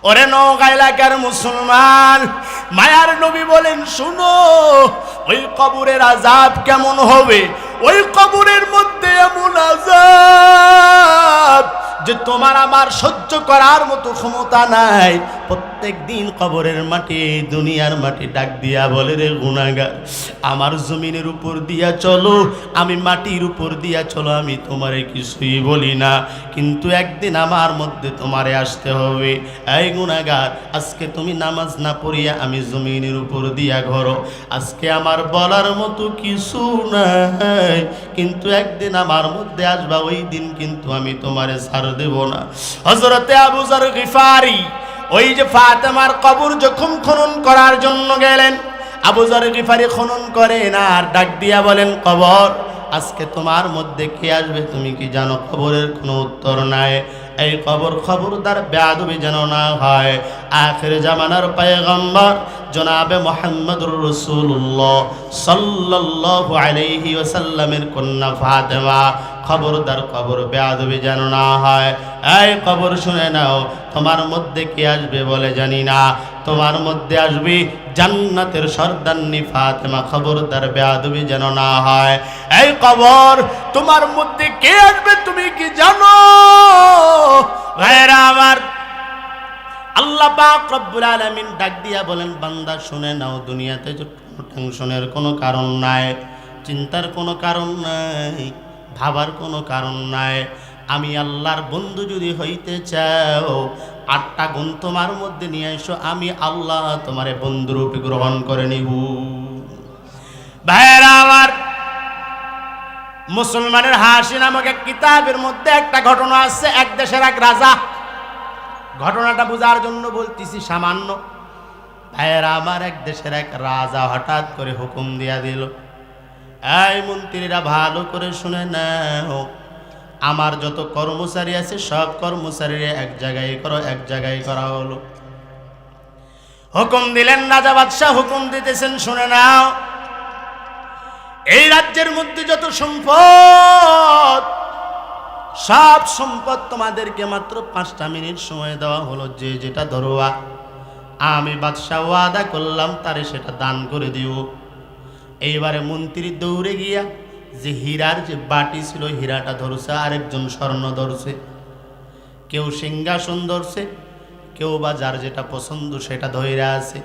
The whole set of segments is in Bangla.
ওরে নওগাঁ এলাকার মুসলমান, মায়ার নবী বলেন শুনো, ওই কবরের আযাব কেমন হবে, ওই কবরের মধ্যে এমন আযাব যে তোমার আমার সহ্য করার মতো ক্ষমতা নাই। প্রত্যেক দিন কবরের মাটি, দুনিয়ার মাটি ডাক দিয়া বলে, রে গুনাহগার, আমার জমিনের উপর দিয়া চলো, আমি মাটির উপর দিয়া চলো, আমি তোমারে কিছুই বলি না, কিন্তু একদিন আমার মধ্যে তোমারে আসতে হবে। এই গুনাহগার, আজকে তুমি নামাজ না পড়িয়া আমি জমিনের উপর দিয়া ঘরো, আজকে আমার বলার মতো কিছু নাই, কিন্তু একদিন আমার মধ্যে আসবা, ওই দিন কিন্তু আমি তোমারে ছাড় দেব না। হযরতে আবু যর গিফারি ওই যে ফাতেমার কবর যখন খনন করার জন্য গেলেন, আবু যর গিফারি খনন করেন আর ডাক দিয়া বলেন, কবর, আজকে তোমার মধ্যে কে আসবে তুমি কি জানো? কবরের কোনো উত্তর নাই। এই কবর খবরদার বেয়াদবি যেন না হয়। আখির জামানার পয়গম্বর জনাবে মুহাম্মদুর রাসূলুল্লাহ সাল্লাল্লাহু আলাইহি ওয়াসাল্লামের কন্যা ফাতেমা, খবরদার কবর বেয়াদবি যেন না হয়। এই কবর শুনে নাও, তোমার মধ্যে কে আসবে বলে জানি না, তোমার মধ্যে আসবে জান্নাতের সর্দারনি ফাতেমা, খবরদার বেয়াদবি যেন না হয়। এই কবর, তোমার মধ্যে কে আসবে তুমি কি জানো? ভাইরা আমার, আল্লাহ পাক রব্বুল আলামিন ডাক দিয়া বলেন, বান্দা শুনে নাও, দুনিয়াতে কোনো টেনশনের কোনো কারণ নাই, চিন্তার কোনো কারণ নাই, ভাবার কোনো কারণ নাই। আমি আল্লাহর বন্ধু যদি হইতে চাও, 8টা গুণ তোমার মধ্যে নিয়ে এসো, আমি আল্লাহ তোমারে বন্ধুরূপে গ্রহণ করে নিব। ভাইরা আমার, মুসলমানের হাসি নামক এক কিতাবের মধ্যে একটা ঘটনা আছে। এক দেশের এক রাজা, ঘটনাটা বোঝার জন্য বলতেছি সামান্য। ভাইয়েরা আমার, এক দেশের এক রাজা হঠাৎ করে হুকুম দিয়া দিল, এই মন্ত্রীরা ভালো করে শুনে নাও, আমার যত কর্মচারী আছে সব কর্মচারীরা এক জায়গায় করো, এক জায়গায় করা হলো। হুকুম দিলেন রাজা, বাদশাহ হুকুম দিতেছেন, শুনে নাও, এই রাজ্যের মধ্যে যত সম্পদ, সব সম্পদ তোমাদেরকে মাত্র 5টা মিনিট সময় দেওয়া হলো, যে যেটা ধরোয়া, আমি বাদশাহ ওয়াদা করলাম তারে সেটা দান করে দিও। এইবারে মন্ত্রী দৌড়ে গিয়া যে হীরার যে বাটি ছিল হীরাটা ধরছে, আরেকজন স্বর্ণ ধরছে, কেউ সিংহাসন ধরছে, কেউ বা যার যেটা পছন্দ সেটা ধইরা আছে।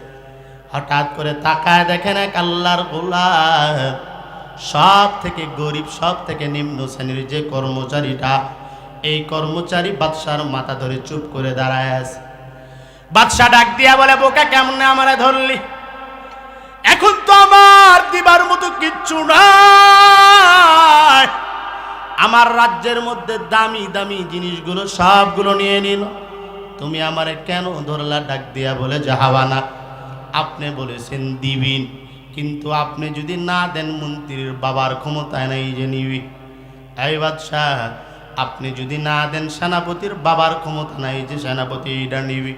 হঠাৎ করে তাকায় দেখেন এক আল্লাহর গোলাম, সব থেকে গরিব, সব থেকে নিম্ন শ্রেণীর যে কর্মচারীটা, এই কর্মচারী বাদশার মাথা ধরে চুপ করে দাঁড়ায় আছে। বাদশা ডাক দিয়া বলে, বোকা, কেমনে আমারে ধরলি? এখন তো আমার দিবার মতো কিচ্ছু নাই, আমার রাজ্যের মধ্যে দামি দামি জিনিসগুলো সবগুলো নিয়ে নিল, তুমি আমারে কেন ধরলা? ডাক দিয়া বলে, জাহাবানা, আপনি বলেছেন দিবিন, কিন্তু আপনি যদি না দেন মন্ত্রীর বাবার ক্ষমতায় নাই যে নিবি। এই বাদশাহ, আপনি যদি না দেন সেনাপতির বাবার ক্ষমতা নাই যে সেনাপতি এটা নিবি।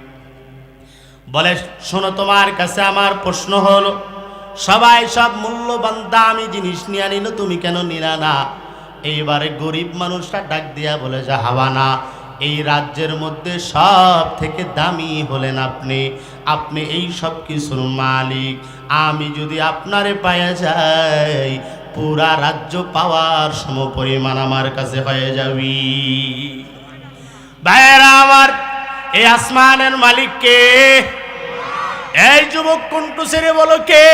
বলে, শোনো, তোমার কাছে আমার প্রশ্ন হলো, সবাই সব মূল্যবান দামি জিনিস নিয়ে নিল, তুমি কেন নিলা না? এইবারে গরিব মানুষটা ডাক দিয়া বলে, জাহাবানা, এই রাজ্যের মধ্যে সব থেকে দামি হলেন আপনি, আপনি এই সব কিছুর মালিক, আমি যদি আপনারে পাওয়া যাই, পুরা রাজ্য পাওয়ার সমপরিমাণ আমার কাছে হয়ে যাবি। ভাইয়েরা আমার, এই আসমানের মালিক কে? এই যুবক কুন্টু ছেড়ে বলো কে?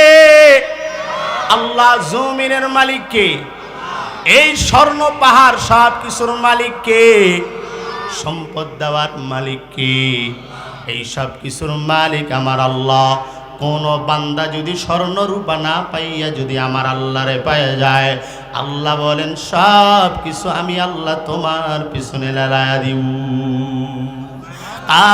আল্লাহ। জমিনের মালিক কে? এই স্বর্ণ পাহাড় সব কিছুর মালিক কে? সম্পদ দেওয়ার মালিক কে? এই সব কিছুর মালিক আমার আল্লাহ। কোন বান্দা যদি স্বর্ণ রূপা না পাইয়া যদি আমার আল্লাহরে পাইয়া যায়, আল্লাহ বলেন সব কিছু আমি আল্লাহ তোমার পিছনে লাগায়া দিব।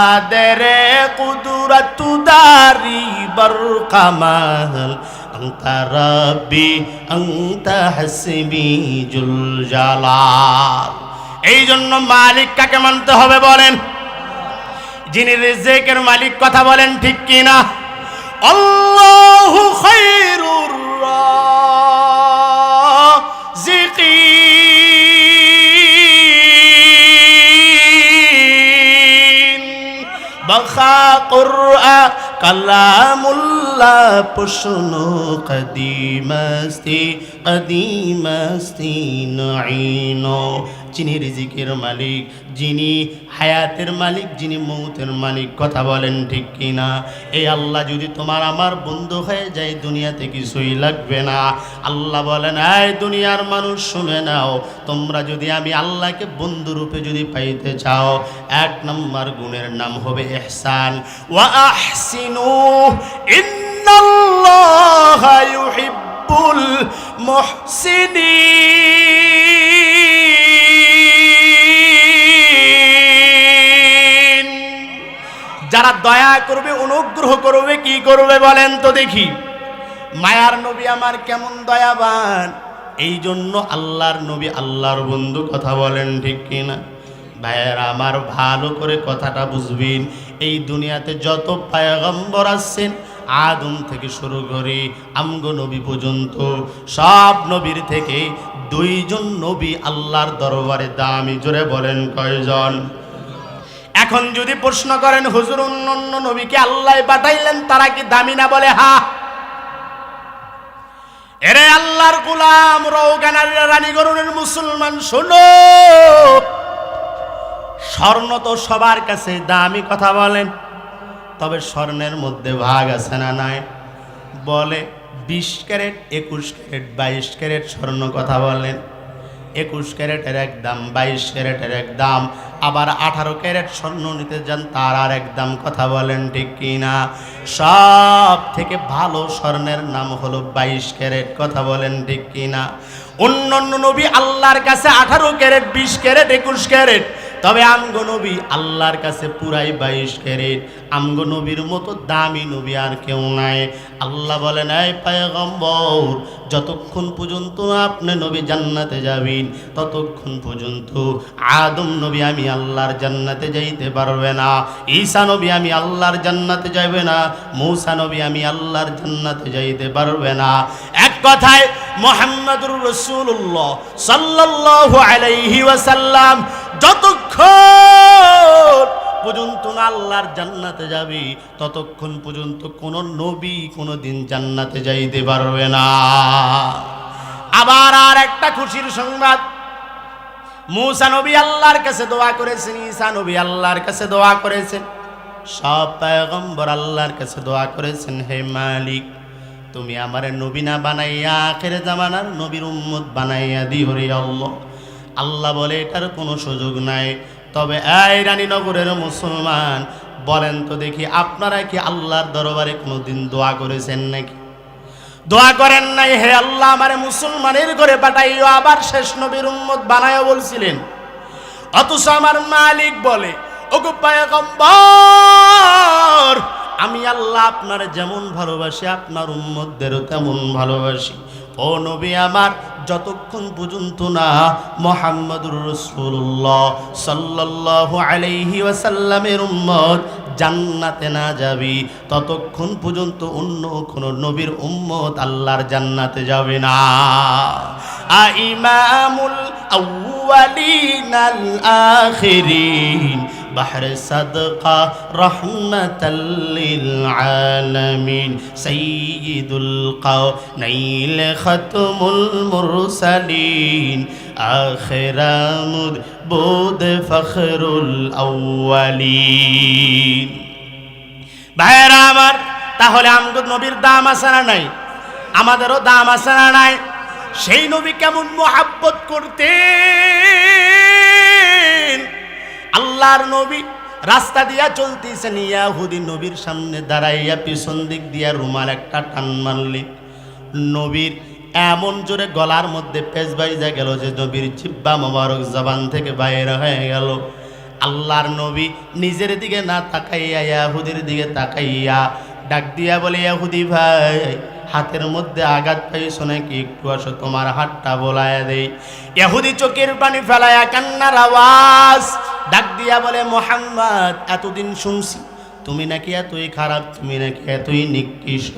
আদরে কুদরতু দারি বর কামাল, আনতা রব্বি আনতা হাসবি জুল জালাল। এই জন্য মালিক কাকে মানতে হবে বলেন? যিনি রিজেকের মালিক, কথা বলেন ঠিক কিনা? আল্লাহু খায়রুর রাযিকিন, খা কুরআন কালামুল্লাহ প্রশ্ন কদিমস্তি কদিমস্তি নাইন। যিনি রিজিকের মালিক, যিনি হায়াতের মালিক, যিনি মৌতের মালিক, কথা বলেন ঠিক কিনা? এই আল্লাহ যদি তোমার আমার বন্ধু হয়ে যায় দুনিয়াতে কিছুই লাগবে না। আল্লাহ বলেন, এই দুনিয়ার মানুষ শুনে নাও, তোমরা যদি আমি আল্লাহকে বন্ধু রূপে যদি পাইতে চাও, এক নম্বর গুণের নাম হবে ইহসান। ওয়া আহসিনু ইন্নাল্লাহা ইউহিব্বুল মুহসিনিন। যারা দয়া করবে, অনুগ্রহ করবে, কি করবে বলেন তো দেখি? মায়ার নবী আমার কেমন দয়াবান, এই জন্য আল্লাহর নবী আল্লাহর বন্ধু, কথা বলেন ঠিক কিনা? ভাইয়েরা আমার, ভালো করে কথাটা বুঝবেন। এই দুনিয়াতে যত পয়গম্বর আসছেন, আদম থেকে শুরু করে আমগো নবী পর্যন্ত, সব নবীর থেকে দুইজন নবী আল্লাহর দরবারে দামি। জোরে বলেন কয়জন? এখন যদি প্রশ্ন করেন, হুজুর অন্য নবীকে আল্লাহ পাঠাইলেন, তারা কি দামি না? বলে হ্যাঁ। এরে আল্লাহর গোলাম, রওগানার রানীগঞ্জের মুসলমান, শোনো, স্বর্ণ তো সবার কাছে দামি, কথা বলেন। তবে স্বর্ণের মধ্যে ভাগ আছে না নাই? বলে 20 ক্যারেট, 21 ক্যারেট, 22 ক্যারেট স্বর্ণ, কথা বলেন। 21 ক্যারেটের এক দাম, 22 ক্যারেটের এক দাম, আবার 18 ক্যারেট স্বর্ণ নিতে যান, তার আর এক দাম, কথা বলেন ঠিক কিনা? সব থেকে ভালো স্বর্ণের নাম হলো 22 ক্যারেট, কথা বলেন ঠিক কিনা? অন্যান্য নবী আল্লাহর কাছে 18 ক্যারেট, 20 ক্যারেট, 21 ক্যারেট, তবে আমগো নবী আল্লাহর কাছে পুরাই 22 ক্যারেট। আমগো নবীর মতো দামি নবী আর কেউ নাই। আল্লাহ বলেন, এই পয়গম্বর, যতক্ষণ পর্যন্ত আপনি নবী জান্নাতে যাবেন, ততক্ষণ পর্যন্ত আদম নবী আমি আল্লাহর জান্নাতে যাইতে পারবে না, ঈসা নবী আমি আল্লাহর জান্নাতে যাবে না, মূসা নবী আমি আল্লাহর জান্নাতে যাইতে পারবে না। এক কথায় মুহাম্মদুর রাসূলুল্লাহ সাল্লাল্লাহু আলাইহি ওয়াসাল্লাম যতক্ষণ পর্যন্ত না আল্লাহর জান্নাতে যাবি, ততক্ষণ পর্যন্ত কোন নবী কোনদিন জান্নাতে যাইতে পারবে না। আবার আর একটা খুশির সংবাদ, মূসা নবী আল্লাহর কাছে দোয়া করেছেন, ঈসা নবী আল্লাহর কাছে দোয়া করেছেন, সব পয়গম্বর আল্লাহর কাছে দোয়া করেছেন, হে মালিক, তুমি আমারে নবী না বানাইয়া আখির জামানার নবীর উম্মত বানাইয়া দিও রে আল্লাহ। আল্লাহ বলে, এটার কোনো সুযোগ নাই। তবে এই রানীনগরের মুসলমান, বলেন তো দেখি, আপনারা কি আল্লাহর দরবারে কোনোদিন দোয়া করেছেন নাকি? দোয়া করেন নাই, হে আল্লাহ আমারে মুসলমানের ঘরে পাঠাইও, আবার শেষ নবীর উম্মত বানাইও বলছিলেন। অথচ আমার মালিক বলে, ওগো পয়গম্বর, আমি আল্লাহ আপনার যেমন ভালোবাসি, আপনার উম্মতদেরও তেমন ভালোবাসি। ও নবী আমার, যতক্ষণ পর্যন্ত না মুহাম্মদুর রাসূলুল্লাহ সাল্লাল্লাহু আলাইহি ওয়াসাল্লামের উম্মত জান্নাতে না যাবি, ততক্ষণ পর্যন্ত অন্য কোন নবীর উম্মত আল্লাহর জান্নাতে যাবে না। ইমামুল আউয়ালিন আল আখিরিন বাহর সাদকা রহমাতাল লিল আলামিন সাইয়্যিদুল কাওনাইন খাতমুল মুরসালিন আখিরামুদ বুদ ফখরুল আউয়ালিন। ভাইরা আমার, তাহলে আমগো নবীর দাম আছে না নাই? আমাদেরও দাম আছে না নাই? সেই নবী কেমন মুহাব্বত করতেন। আল্লাহর নবী রাস্তা দিয়া চলতেছেন, ইয়াহুদি নবীর সামনে দাঁড়াইয়া পিছন দিক দিয়া রুমাল একটা টান মারলে, নবীর এমন জোরে গলার মধ্যে পেঁচ বাইজা গেল যে নবীর জিহ্বা মোবারক জবান থেকে বাইর হয়ে গেল। আল্লাহর নবী নিজের দিকে না তাকাইয়া ইয়াহুদির দিকে তাকাইয়া ডাক দিয়া বলে, ইয়াহুদি ভাই, হাতের মধ্যে আঘাত পাইছো নাকি? একটু আসো, তোমার হাতটা বোলায়া দেই। ইহুদি চোখের পানি ফেলায়া কান্নার আওয়াজ ডাক দিয়া বলে, মুহাম্মদ, এতদিন শুনছি তুমি নাকি এতই খারাপ, তুমি নাকি এতই নিকৃষ্ট।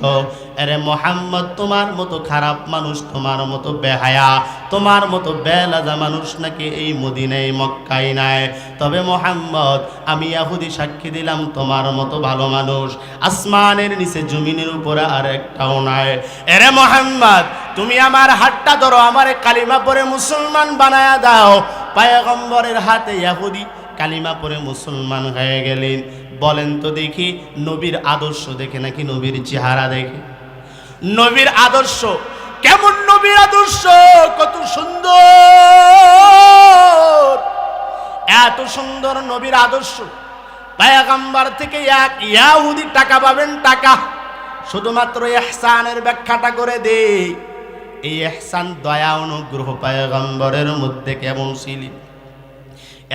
আরে মুহাম্মদ, তোমার মতো খারাপ মানুষ, তোমার মতো বেহায়া, তোমার মতো বেলাজা মানুষ নাকি এই মদিনায় মক্কায় নাই। তবে মুহাম্মদ, আমি ইহুদি সাক্ষী দিলাম তোমার মতো ভালো মানুষ আসমানের নিচে জমিনের উপরে আর একটাও নাই। আরে মুহাম্মদ, তুমি আমার হাতটা ধরো, আমারে কালিমা পড়ে মুসলমান বানায়া দাও। পয়গম্বরের হাতে ইহুদি কালিমা পড়ে মুসলমান হয়ে গেলেন। বলেন তো দেখি, নবীর আদর্শ দেখে নাকি নবীর চেহারা দেখে? নবীর আদর্শ কেমন? নবীর আদর্শ কত সুন্দর, এত সুন্দর নবীর আদর্শ। পয়গম্বর থেকে এক ইহুদি টাকা পাবেন, টাকা। শুধুমাত্র ইহসানের ব্যাখ্যাটা করে দে। এই ইহসান, দয়া, অনুগ্রহ পয়গম্বরের মধ্যে কেমন ছিল?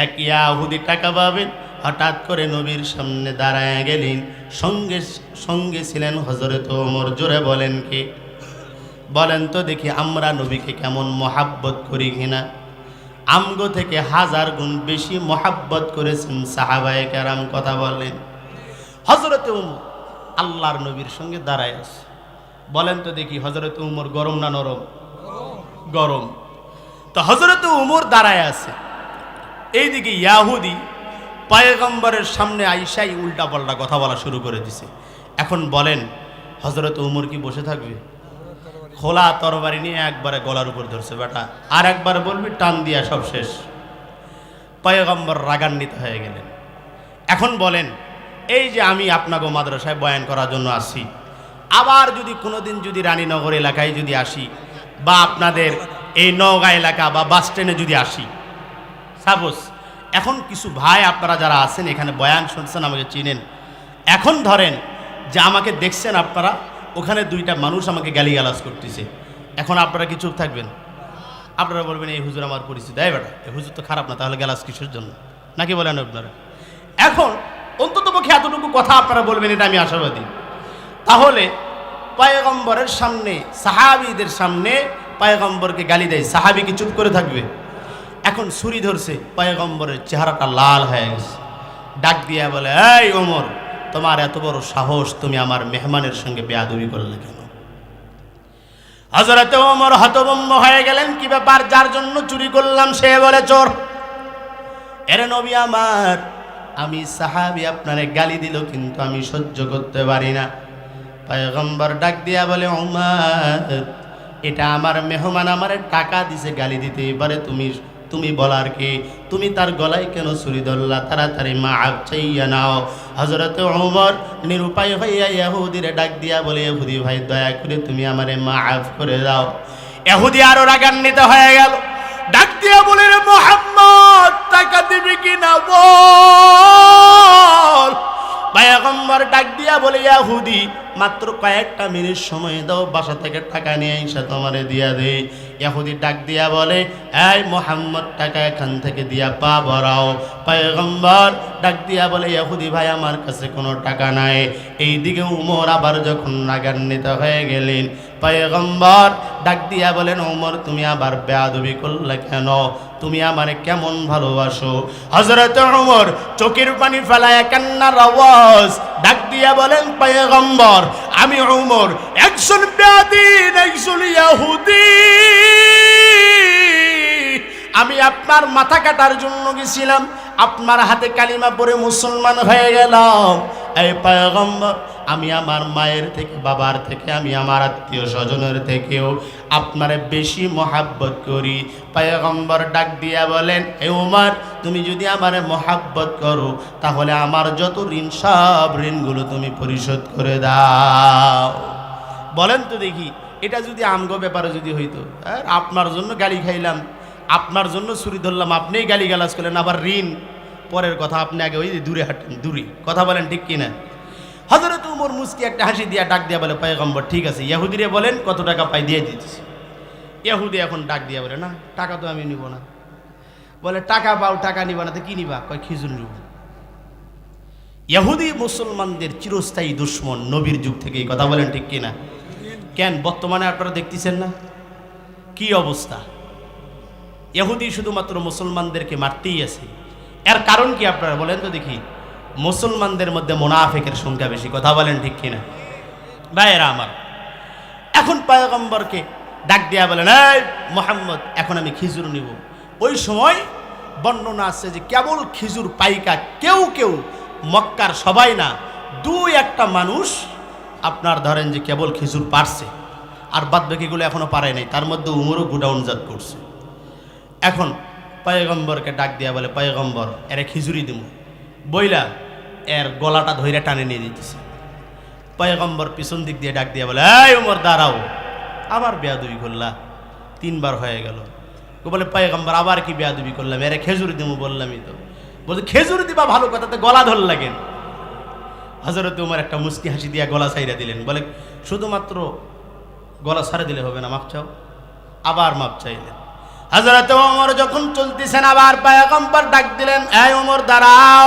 এক ইহুদি টাকা পাবেন, হঠাৎ করে নবীর সামনে দাঁড়ায় গেলেন। সঙ্গে সঙ্গে ছিলেন হযরত ওমর। জোরে বলেন কে? বলেন তো দেখি, আমরা নবীকে কেমন মহাব্বত করি কিনা? আমগো থেকে 1000 গুণ বেশি মহাব্বত করেছেন সাহাবায়ে কেরাম। কথা বলেন। হযরত ওমর আল্লাহর নবীর সঙ্গে দাঁড়ায় আছে। বলেন তো দেখি, হযরত ওমর গরম না নরম? গরম। তো হযরত ওমর দাঁড়ায় আছে, এইদিকে ইহুদি পয়গম্বরের সামনে আইসাই উল্টা পাল্টা কথা বলা শুরু করে দিছে। এখন বলেন, হযরত ওমর কি বসে থাকবে? খোলা তরবারি নিয়ে একবারে গলার উপর ধরছে। বেটা আর একবার বলবি, টান দিয়া সব শেষ। পয়গম্বর রাগান্বিত হয়ে গেলেন। এখন বলেন, এই যে আমি আপনাকে মাদ্রাসায় বয়ান করার জন্য আসি, আবার যদি কোনোদিন যদি রানীনগর এলাকায় যদি আসি, বা আপনাদের এই নওগাঁ এলাকা বা বাস স্ট্যান্ডে যদি আসি, সাপোজ এখন কিছু ভাই আপনারা যারা আছেন এখানে বয়ান শুনছেন, আমাকে চিনেন। এখন ধরেন যে আমাকে দেখছেন আপনারা, ওখানে 2টা মানুষ আমাকে গালিগালাজ করতেছে। এখন আপনারা কি চুপ থাকবেন? আপনারা বলবেন এই হুজুর আমার পরিচিত। এই বেটা, এই হুজুর তো খারাপ না, তাহলে গালাজ কিসের জন্য? নাকি বলেন আপনারা? এখন অন্ততপক্ষে এতটুকু কথা আপনারা বলবেন, এটা আমি আশাবাদী। তাহলে পয়গম্বরের সামনে, সাহাবীদের সামনে পয়গম্বরকে গালি দেয়, সাহাবী কি চুপ করে থাকবে? এখন ছুরি ধরছে, পয়গম্বরের চেহারাটা লাল হয়ে গেছে। ডাক দিয়া বলে, এই ওমর, তোমার এত বড় সাহস, তুমি আমার মেহমানের সঙ্গে বেয়াদবি করলে কেন? হযরত ওমর হতভম্ব হয়ে গেলেন। কি ব্যাপার? যার জন্য চুরি করলাম সে বলে চোর। এর নবী আমার, আমি সাহাবী, আপনারে গালি দিল কিন্তু আমি সহ্য করতে পারি না। পয়গম্বর ডাক দিয়া বলে, ওমর, এটা আমার মেহমান, আমারে টাকা দিছে গালি দিতে, এবারে তুমি বলার কি? তুমি তার গলায় কেন ছুরি ধরলা? তাড়াতাড়ি মাআফ চাইয়া নাও। হযরত ওমর নিরুপায় হইয়া ইহুদিরে ডাক দিয়া বলে, ইহুদি ভাই, দয়া করে তুমি আমারে মাআফ করে দাও। ইহুদি আরো রাগান্বিত হয়ে গেল। ডাক দিয়া বলে, রে মুহাম্মদ, টাকা দিবি কিনা বল। পয়গম্বর ডাক দিয়া বলে, ইহুদি, মাত্র কয়েকটা মিনিট সময় দাও, বাসা থেকে টাকা নিয়ে এসে তোমারে দিয়া দেই। ইহুদি ডাক দিয়া বলে, এই মুহাম্মদ, টাকা এখান থেকে দিয়া পা ভরাও। পয়গম্বর ডাক দিয়া বলে, ইহুদি ভাই, আমার কাছে কোনো টাকা নাই। এইদিকে উমর আবার যখন রাগান্বিত হয়ে গেলেন, পয়গম্বর ডাক দিয়া বলেন, ওমর, তুমি আবার বেয়াদবি করলে কেন? তুমি আমারে কেমন ভালোবাসো? হযরত ওমর চোখের পানি ফেলায় কান্নার আওয়াজ ডাক দিয়া বলেন, পয়গম্বর, আমি ওমর একজন বেয়াদীন, একজন ইহুদি। আমি আপনার মাথা কাটার জন্য গেছিলাম, আপনার হাতে কালিমা পড়ে মুসলমান হয়ে গেলাম। এই পয়গম্বর, আমি আমার মায়ের থেকে, বাবার থেকে, আমি আমার আত্মীয় স্বজনের থেকেও আপনারে বেশি মহাব্বত করি। পয়গম্বর ডাক দিয়া বলেন, হে ওমর, তুমি যদি আমারে মহাব্বত করো, তাহলে আমার যত ঋণ, সব ঋণগুলো তুমি পরিশোধ করে দাও। বলেন তো দেখি, এটা যদি আমগো ব্যাপারে যদি হইতো, আপনার জন্য গালি খাইলাম, আপনার জন্য ছুরি ধরলাম, আপনিই গালি গালাজ করলেন, আবার ঋণ, পরের কথা আপনি আগে ওই দূরে হাঁটেন, দূরে। কথা বলেন ঠিক কিনা? হযরত ওমর মুস্কি একটা হাসি দিয়া ডাক দিয়া বলে, পয়গম্বর, ঠিক আছে, ইহুদিরে বলেন কত টাকা পাই, দিয়ে দিতেছি। ইহুদি এখন ডাক দিয়া বলে, না, টাকা তো আমি নিব না। বলে, টাকা পাও, টাকা নিবা না তো কি নিবা? কয়, খিজুর নিব। ইহুদি মুসলমানদের চিরস্থায়ী দুশ্মন, নবীর যুগ থেকে। কথা বলেন ঠিক কিনা? কেন বর্তমানে আপনারা দেখতেছেন না কি অবস্থা? ইহুদি শুধুমাত্র মুসলমানদেরকে মারতেই আছে। এর কারণ কি আপনারা বলেন তো দেখি? মুসলমানদের মধ্যে মুনাফিকের সংখ্যা বেশি। কথা বলেন ঠিক কিনা ভাইয়েরা আমার? এখন পয়গম্বরকে ডাক দিয়া বলেন, এই মুহাম্মদ, এখন আমি খিজুর নিব। ওই সময় বর্ণনা আছে যে কেবল খিজুর পাইকা কেউ কেউ, মক্কার সবাই না, দুই একটা মানুষ আপনার ধরেন যে কেবল খিজুর পারছে, আর বাদ বাকিগুলো এখনো পারে নাই। তার মধ্যে উমরও গুডাউনজাত করছে। এখন পয়গম্বরকে ডাক দিয়া বলে, পয়গম্বর, এরে খিজুরি দিব বইলা এর গলাটা ধইরা টানে নিয়ে দিতেছে। পয়গম্বর পিছন দিক দিয়ে ডাক দিয়া বলে, এই উমর দাঁড়াও, আবার বেয়াদবি করলা, 3 বার হয়ে গেল। বলে, পয়গম্বর আবার কি বেয়াদবি করলাম? এরে খেজুরি দিব বললামই তো। বলছে, খেজুরি দিবা ভালো কথাতে গলা ধর লাগেন। হযরত উমর একটা মুস্কি হাসি দিয়া গলা ছাইরা দিলেন। বলে, শুধুমাত্র গলা ছাড়ে দিলে হবে না, মাপ চাও। আবার মাপ চাইলেন। হযরত উমর যখন চলতেছেন, আবার পয়গম্বর ডাক দিলেন, এই উমর দাঁড়াও।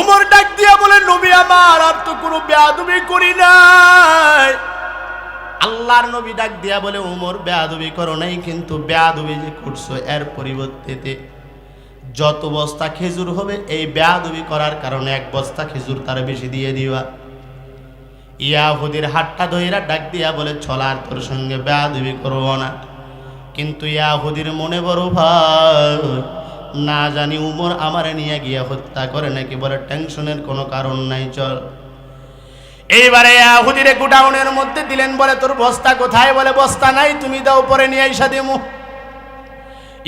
উমর ডাক দিয়া বলে, নবী আমার, আর তো কোনো বেয়াদবি করি নাই। আল্লাহর নবী ডাক দিয়া বলে, উমর বেয়াদবি করো নাই, কিন্তু বেয়াদবি যে করছো এর পরিবর্তে যত বস্তা খেজুর হবে এই বেয়াদবি করার কারণে 1 বস্তা খেজুর তার বেশি দিয়ে দিবা। ইয়াহুদির হাতটা ধইরা ডাক দিয়া বলে, চলার তোর সঙ্গে বেয়াদবি করবো না। কিন্তু ইয়াহুদির মনে বড় ভয়, না জানি উমর আমারে নিয়ে গিয়া হত্যা করে নাকি। বলে, টেনশনের কোনো কারণ নাই, চল। এইবারে ইয়াহুদিরে গোডাউনের মধ্যে দিলেন। বলে, তোর বস্তা কোথায়? বলে, বস্তা নাই, তুমি দাও, পরে নিয়ে আইসা দিমু।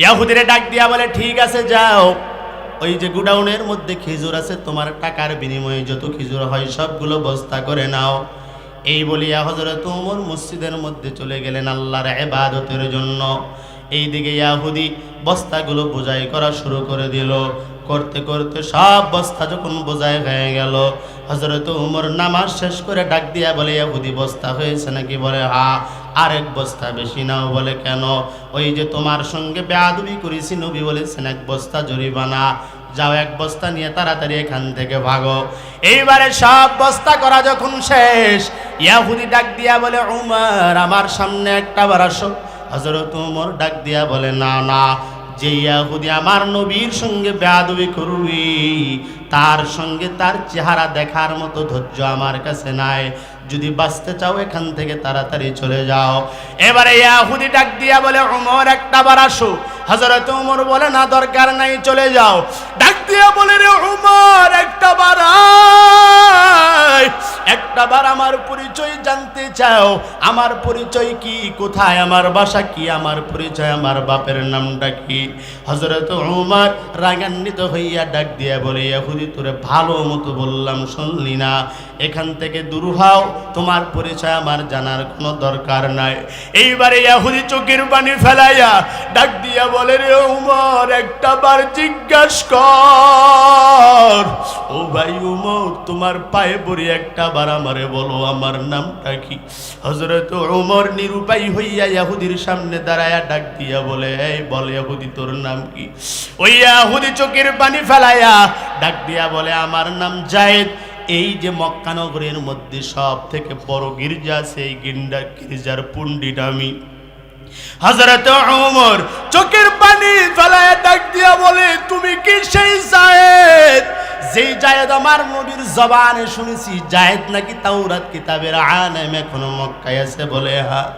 ইয়াহুদিরে ডাক দিয়া বলে, ঠিক আছে যাও, ওই যে গোডাউনের মধ্যে খেজুর আছে, তোমার টাকার বিনিময়ে যত খেজুর হয় সবগুলো বস্তা করে নাও। এই বলিয়া হযরত ওমর মসজিদের মধ্যে চলে গেলেন আল্লাহর ইবাদতের জন্য। এইদিকে ইয়াহুদি বস্তাগুলো বোঝাই করা শুরু করে দিল। করতে করতে সব বস্তা যখন বোঝাই হয়ে গেল, হযরত ওমর নামাজ শেষ করে ডাক দিয়া বলে, ইয়াহুদি বস্তা হয়েছে নাকি? বলে, হ্যাঁ। আরেক বস্তা বেশি নাও। বলে, কেন? ওই যে তোমার সঙ্গে বেয়াদবি করেছি, নবী বলেছেন 1 বস্তা জরিমানা। যাও, 1 বস্তা নিয়ে তাড়াতাড়ি এখান থেকে ভাগো। এইবারে সব বস্তা করা যখন শেষ, ইয়াহুদি ডাক দিয়া বলে, উমর, আমার সামনে একটা বার আসো। হযরত ওমর ডাক দিয়া বলে, না না, যে ইয়াহুদি আমার নবীর সঙ্গে বেয়াদবি করবি, তার সঙ্গে তার চেহারা দেখার মতো ধৈর্য আমার কাছে নাই। যদি বাঁচতে চাও এখান থেকে তাড়াতাড়ি চলে যাও। এবারে ইয়াহুদি ডাক দিয়া বলে, ওমর, একটা বার আসো। হযরত ওমর বলে, না, দরকার নাই, চলে যাও। ডাক দিয়া বলে, রে ওমর, একটা বার আয়, একটা বার আমার পরিচয় জানতে চাও। আমার পরিচয় কি? কোথায় আমার বাসা? কি আমার পরিচয়? আমার বাপের নামটা কি? হযরত ওমর রাগান্বিত হইয়া ডাক দিয়া বলে, ইয়াহুদি, তোরে ভালো মতো বললাম, শুনলি না? এখান থেকে দূর হও, তোমার পরিচয় আমার জানার কোনো দরকার নাই। এইবারে ইয়াহুদি চোখের পানি ফেলাইয়া ডাক দিয়া বলে, রে ওমর, একটা বার জিজ্ঞাসা কর। ও ভাই ওমর, তোমার পায়ে পড়ি, একটা বার আমারে বলো আমার নামটা কি? হযরত ওমর নিরুপায় হইয়া ইয়াহুদির সামনে দাঁড়ায়া ডাক দিয়া বলে, এই বল ইয়াহুদি, তোর নাম কি? ওই ইয়াহুদি চোখের পানি ফেলাইয়া ডাক দিয়া বলে, আমার নাম যায়েদ। এই যে মক্কা নগরের মধ্যে সব থেকে বড় গির্জা আছে, এই গির্জার পণ্ডিত আমি। হযরত ওমর চোখের পানি ফেলায় ডাক দিয়া বলে, তুমি কি সেই যায়েদ যেই যায়েদ আমার নবীর জবানে শুনেছি যায়েদ নাকি তাওরাত কিতাবের আলেম, এখনো মক্কায় আছে? বলে, হ্যাঁ।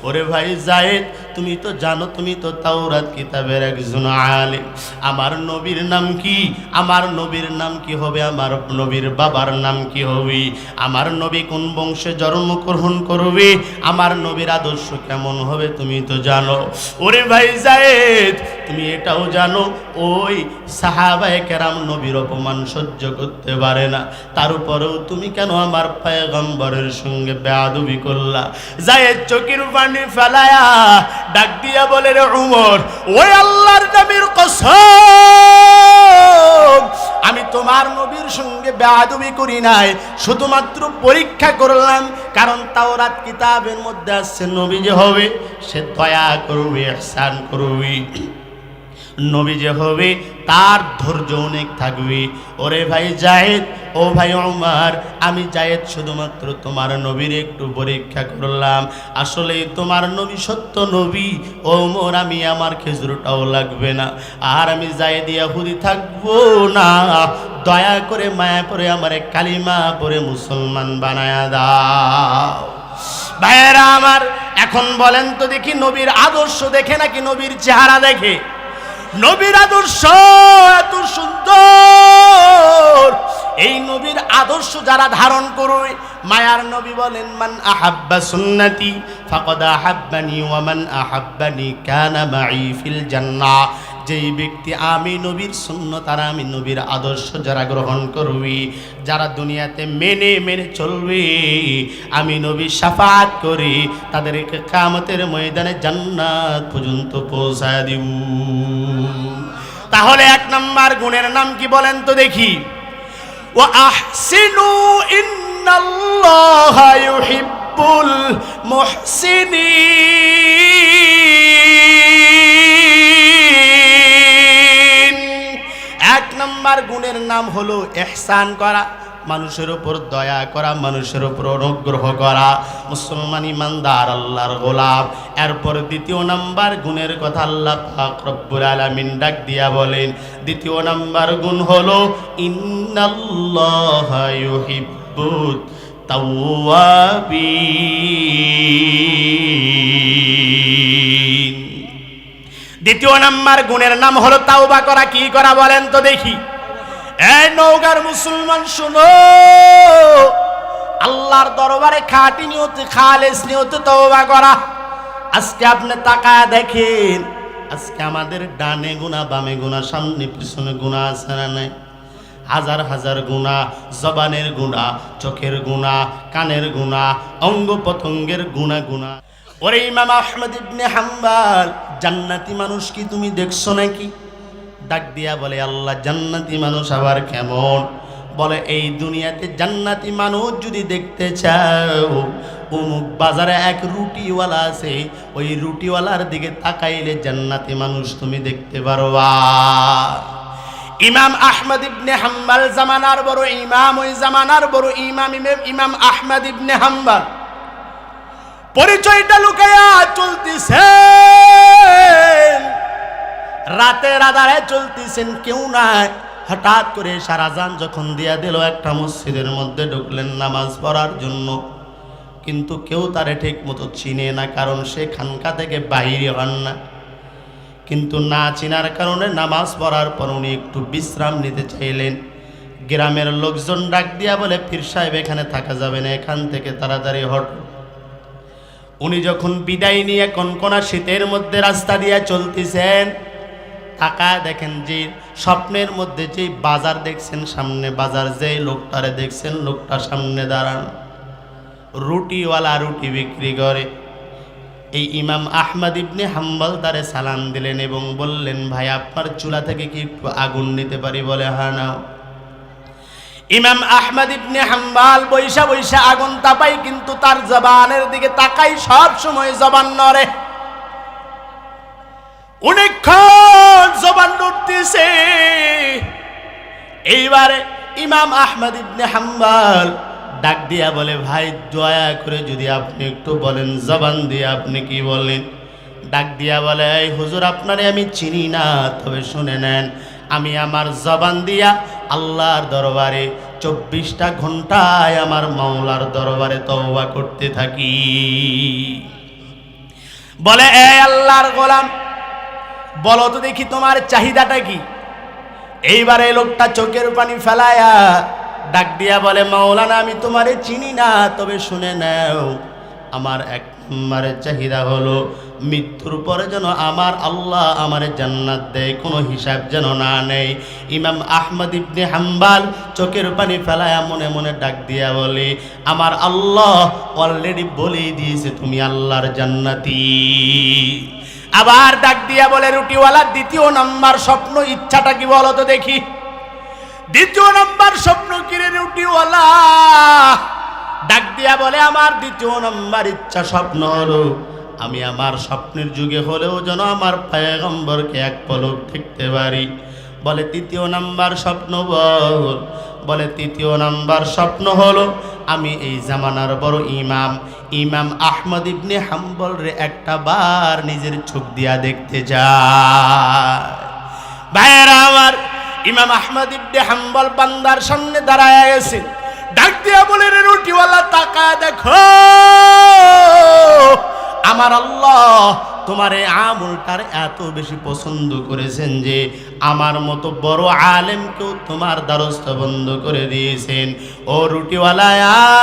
ওরে ভাই যায়েদ, তুমি তো জানো তুমি তো তাওরাত কিতাবের একজন আলেম। আমার নবীর নাম কি? আমার নবীর নাম কি হবে? আমার নবীর বাবার নাম কি হবে? আমার নবী কোন বংশে জন্মগ্রহণ করবে? আমার নবীর আদর্শ কেমন হবে তুমি তো জানো। ওরে ভাই যায়েদ, তুমি এটাও জানো ওই সাহাবায়ে কেরাম নবীর অপমান সহ্য করতে পারে না, তার উপরেও তুমি কেন আমার পয়গম্বরের সঙ্গে বেয়াদবি করলা? যায়েদ চোখের পানি ফেলায়া ডাক দিয়া বলে, রে ওমর, ওই আল্লাহর নবীর কসম, আমি তোমার নবীর সঙ্গে বেয়াদবি করি নাই, শুধুমাত্র পরীক্ষা করলাম। কারণ তাওরাত কিতাবের মধ্যে আছে নবী যে হবে সে দয়া করবে, ইহসান করবে। নবী যে হবে তার ধৈর্য অনেক থাকবে। ওরে ভাই জায়েদ, ও ভাই ওমর, আমি জায়েদ শুধুমাত্র তোমার নবীর একটু পরীক্ষা করলাম, আসলে তোমার নবী সত্য নবী। ওমর, আমি আমার খেজুরটাও লাগবে না, আর আমি জায়েদ ইহুদি থাকবো না, দয়া করে মায়া করে আমারে কালিমা পড়ে মুসলমান বানায়া দাও। ভাইয়েরা আমার, এখন বলেন তো দেখি, নবীর আদর্শ দেখে নাকি নবীর চেহারা দেখে? নবীর আদর্শ এত সুন্দর, এই নবীর আদর্শ যারা ধারণ করবে, মায়ার নবী বলেন, মান আহাব্বা সুন্নতি ফাকাদ আহাব্বানি ওয়া মান আহাব্বানি কানা মাই ফিল জান্নাহ। যেই ব্যক্তি আমি নবীর সুন্নাত আর আমি নবীর আদর্শ যারা গ্রহণ করবে, যারা দুনিয়াতে মেনে মেনে চলবে, আমি নবী শাফাআত করি তাদেরকে কিয়ামতের ময়দানে জান্নাত পর্যন্ত পৌঁছায় দিব। তাহলে এক নাম্বার গুণের নাম কি বলেন তো দেখি? ওয়া আহসিনু ইন্নাল্লাহা ইউহিব্বুল মুহসিনিন। এক নাম্বার গুণের নাম হলো ইহসান করা, মানুষের উপর দয়া করা, মানুষের উপর অনুগ্রহ করা, মুসলমান ইমানদার আল্লাহর গোলাম। এরপর দ্বিতীয় নাম্বার গুণের কথা আল্লাহ পাক রব্বুল আলামিন ডাক দিয়া বলেন, দ্বিতীয় নাম্বার গুণ হলো ইন্নাল্লাহা ইউহিব্বুত তাওয়াবিন। দ্বিতীয় নাম্বার গুণের নাম হলো তাওবা করা। কি করা বলেন তো দেখি? এই নওগাঁর মুসলমান শোনো, আল্লাহর দরবারে খাঁটি নিয়তে, খালেস নিয়তে তওবা করা। আজকে আপনি তাকায় দেখেন, আজকে আমাদের ডানে গুনাহ, বামে গুনাহ, সামনে পিছনে গুনাহ আছে না নাই? হাজার হাজার গুনাহ, জবানের গুনাহ, চোখের গুনাহ, কানের গুনাহ, অঙ্গ প্রত্যঙ্গের গুনাহ। ওরে ইমাম আহমদ ইবনে হাম্বল, জান্নাতি মানুষ কি তুমি দেখছো নাকি? ডাক দিয়া বলে, আল্লাহ, জান্নাতি মানুষ আবার কেমন? বলে, এই দুনিয়াতে জান্নাতি মানুষ যদি দেখতে চাও, অমুক বাজারে এক রুটিওয়ালা আছে, ওই রুটিওয়ালার দিকে তাকাইলে জান্নাতি মানুষ তুমি দেখতে পারবা। ইমাম আহমদ ইবনে হাম্বল জামানার বড় ইমাম, ওই জামানার বড় ইমাম আহমদ ইবনে হাম্বল পরিচয়টা লুকায়া চলতেছে, রাতের আধারে চলতেছেন, কেউ নাই। হঠাৎ করে সারাজান যখন দিয়া দিল, একটা মসজিদের মধ্যে ঢুকলেন নামাজ পড়ার জন্য, কিন্তু কেউ তারে ঠিক মতো চিনে না, কারণ সে খানকা থেকে বাহিরে হন না। কিন্তু না চিনার কারণে নামাজ পড়ার পর উনি একটু বিশ্রাম নিতে চাইলেন। গ্রামের লোকজন ডাক দিয়া বলে, পীর সাহেব এখানে থাকা যাবে না, এখান থেকে তাড়াতাড়ি হট। উনি যখন বিদায় নিয়ে কনকনা শীতের মধ্যে রাস্তা দিয়ে চলতেছেন, তাকায় দেখেন যে স্বপ্নের মধ্যে যে বাজার দেখছেন, সামনে বাজার, যে লোকটারে দেখছেন, লোকটা সামনে দাঁড়ান, রুটিওয়ালা রুটি বিক্রি করে। এই ইমাম আহমদ ইবনে হাম্বল তারে সালাম দিলেন এবং বললেন, ভাই, আপনার চুলা থেকে কি একটু আগুন নিতে পারি? বলে, হ্যাঁ নাও। ইমাম আহমদ ইবনে হাম্বল বৈশা বৈশা আগুন তাপাই, কিন্তু তার জবানের দিকে তাকাই, সব সময় জবান নড়ে। অনেকক্ষণ জবান নড়তেছে। এইবারে ইমাম আহমদ ইবনে হাম্বল ডাক দিয়া বলে, ভাই, দয়া করে যদি আপনি একটু বলেন, জবান দিয়ে আপনি কি বলেন? ডাক দিয়া বলে, এই হুজুর, আপনারে আমি চিনি না, তবে শুনে নেন, আমি আমার জবান দিয়া আল্লাহর দরবারে 24টা ঘন্টায় আমার মাওলার দরবারে তওবা করতে থাকি। বলে, এই আল্লাহর গোলাম, বলো তো দেখি তোমার চাহিদাটা কি? এইবারে লোকটা চোখের পানি ফেলায়া ডাক দিয়া বলে, মাওলানা, আমি তোমারে চিনি না, তবে শুনে নাও, আমার এক নম্বরের চাহিদা হলো মৃত্যুর পরে যেন আমার আল্লাহ আমারে জান্নাত দেয়, কোনো হিসাব যেন না নেই। ইমাম আহমদ ইবনে হাম্বল চোখের পানি ফেলায়া মনে মনে ডাক দিয়া বলে, আমার আল্লাহ অলরেডি বলেই দিয়েছে তুমি আল্লাহর জান্নাতি। আবার ডাক দিয়া বলে, রুটিওয়ালা, দ্বিতীয় নাম্বার স্বপ্ন ইচ্ছাটা কি বলো তো দেখি? দ্বিতীয় নাম্বার স্বপ্ন কি রে রুটিওয়ালা? ডাক দিয়া বলে, আমার দ্বিতীয় নাম্বার ইচ্ছা স্বপ্ন হলো আমি আমার স্বপ্নের যুগে হলেও যেন আমার পয়গম্বরকে এক পলক দেখতে পারি। বলে তৃতীয় নাম্বার স্বপ্ন বলে তৃতীয় নাম্বার স্বপ্ন হলো আমি এই জামানার বড় ইমাম আহমদ ইবনে হাম্বল রে একটা বার নিজের চোখ দিয়া দেখতে যায়। ভাইয়েরা আমার, ইমাম আহমদ ইবনে হাম্বল বান্দার সামনে দাঁড়ায় গেছে, ডাক দিয়া বলে রে রুটিওয়ালা তাকায় দেখো, আমার আল্লাহ তোমার এই আমলটার এত বেশি পছন্দ করেছেন যে আমার মতো বড় আলেমকেও তোমার দ্বারস্থ বন্ধ করে দিয়েছেন। ও রুটিওয়ালা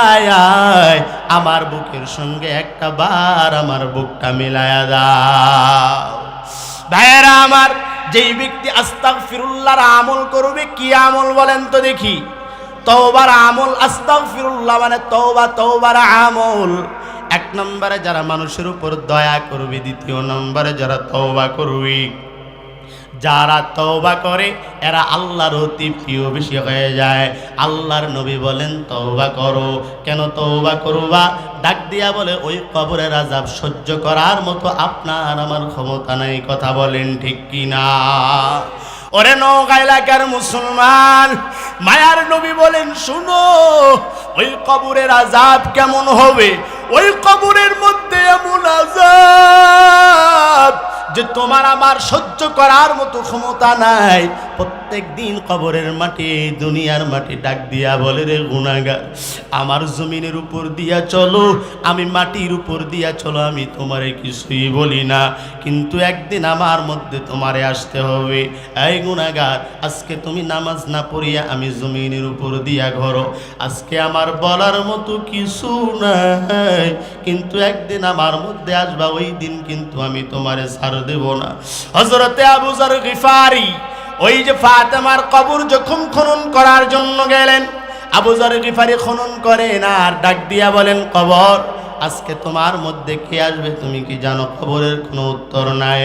আয় আয়, আমার বুকের সঙ্গে একটা বার আমার বুকটা মিলায়া দাও। ভাইয়েরা আমার, যেই ব্যক্তি আস্তাগফিরুল্লাহর আমল করবে, কি আমল বলেন তো দেখি? তওবার আমল। আস্তাগফিরুল্লাহ মানে তওবা, তওবার আমল। এক নম্বরে যারা মানুষের উপর দয়া করবে, দ্বিতীয় নম্বরে যারা তওবা করবে। যারা তওবা করে এরা আল্লাহর অতি প্রিয় বেশি হয়ে যায়। আল্লাহর নবী বলেন তওবা করো। কেন তওবা করবা? ডাক দিয়া বলে ওই কবরের আযাব সহ্য করার মতো আপনার আমার ক্ষমতা নাই। কথা বলেন ঠিক কিনা? ওরে নওগাঁ এলাকার মুসলমান, মায়ার নবী বলেন শুনো, ওই কবরের আযাব কেমন হবে? ওই কবরের মধ্যে এমন আযাব যে তোমার আমার সহ্য করার মতো ক্ষমতা নাই। প্রত্যেক দিন কবরের মাটি, দুনিয়ার মাটি ডাক দিয়া বলে রে গুনাহগার, আমার জমিনের উপর দিয়া চলো, আমি মাটির উপর দিয়া চলো, আমি তোমারে কিছুই বলি না, কিন্তু একদিন আমার মধ্যে তোমারে আসতে হবে। এই গুনাহগার, আজকে তুমি নামাজ না পড়িয়া আমি জমিনের উপর দিয়া ঘরো, আজকে আমার বলার মতো কিছু নাই, কিন্তু একদিন আমার মধ্যে আসবা, ওই দিন কিন্তু আমি তোমারে ছাড় দেব না। হযরতে আবু যর গিফারি ওই যে ফাতেমার কবর যখন খনন করার জন্য গেলেন, আবু যর গিফারি খনন করেন আর ডাক দিয়া বলেন কবর, আজকে তোমার মধ্যে কে আসবে তুমি কি জানো? কবরের কোনো উত্তর নাই।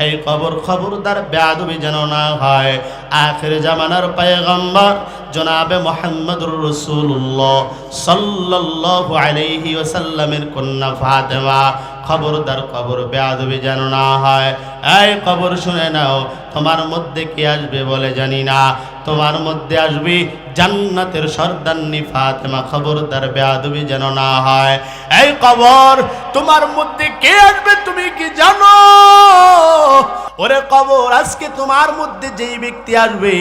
এই কবর খবরদার বেয়াদবি যেন না হয়। আখির জামানার পয়গম্বর জনাবে মুহাম্মদুর রাসূলুল্লাহ সাল্লাল্লাহু আলাইহি ওয়াসাল্লামের কন্যা ফাতেমা, খবরদার কবর বেয়াদবি যেন না হয়। এই কবর শুনে নাও, তোমার মধ্যে কে আসবে বলে জানি না, তোমার মধ্যে আসবে জান্নাতের সর্দারনি ফাতেমা, খবরদার বেয়াদবি যেন না হয়। এই কবর তোমার মধ্যে কে আসবে তুমি কি জানো? ওরে কবর, আজকে তোমার মধ্যে যেই ব্যক্তি আসবে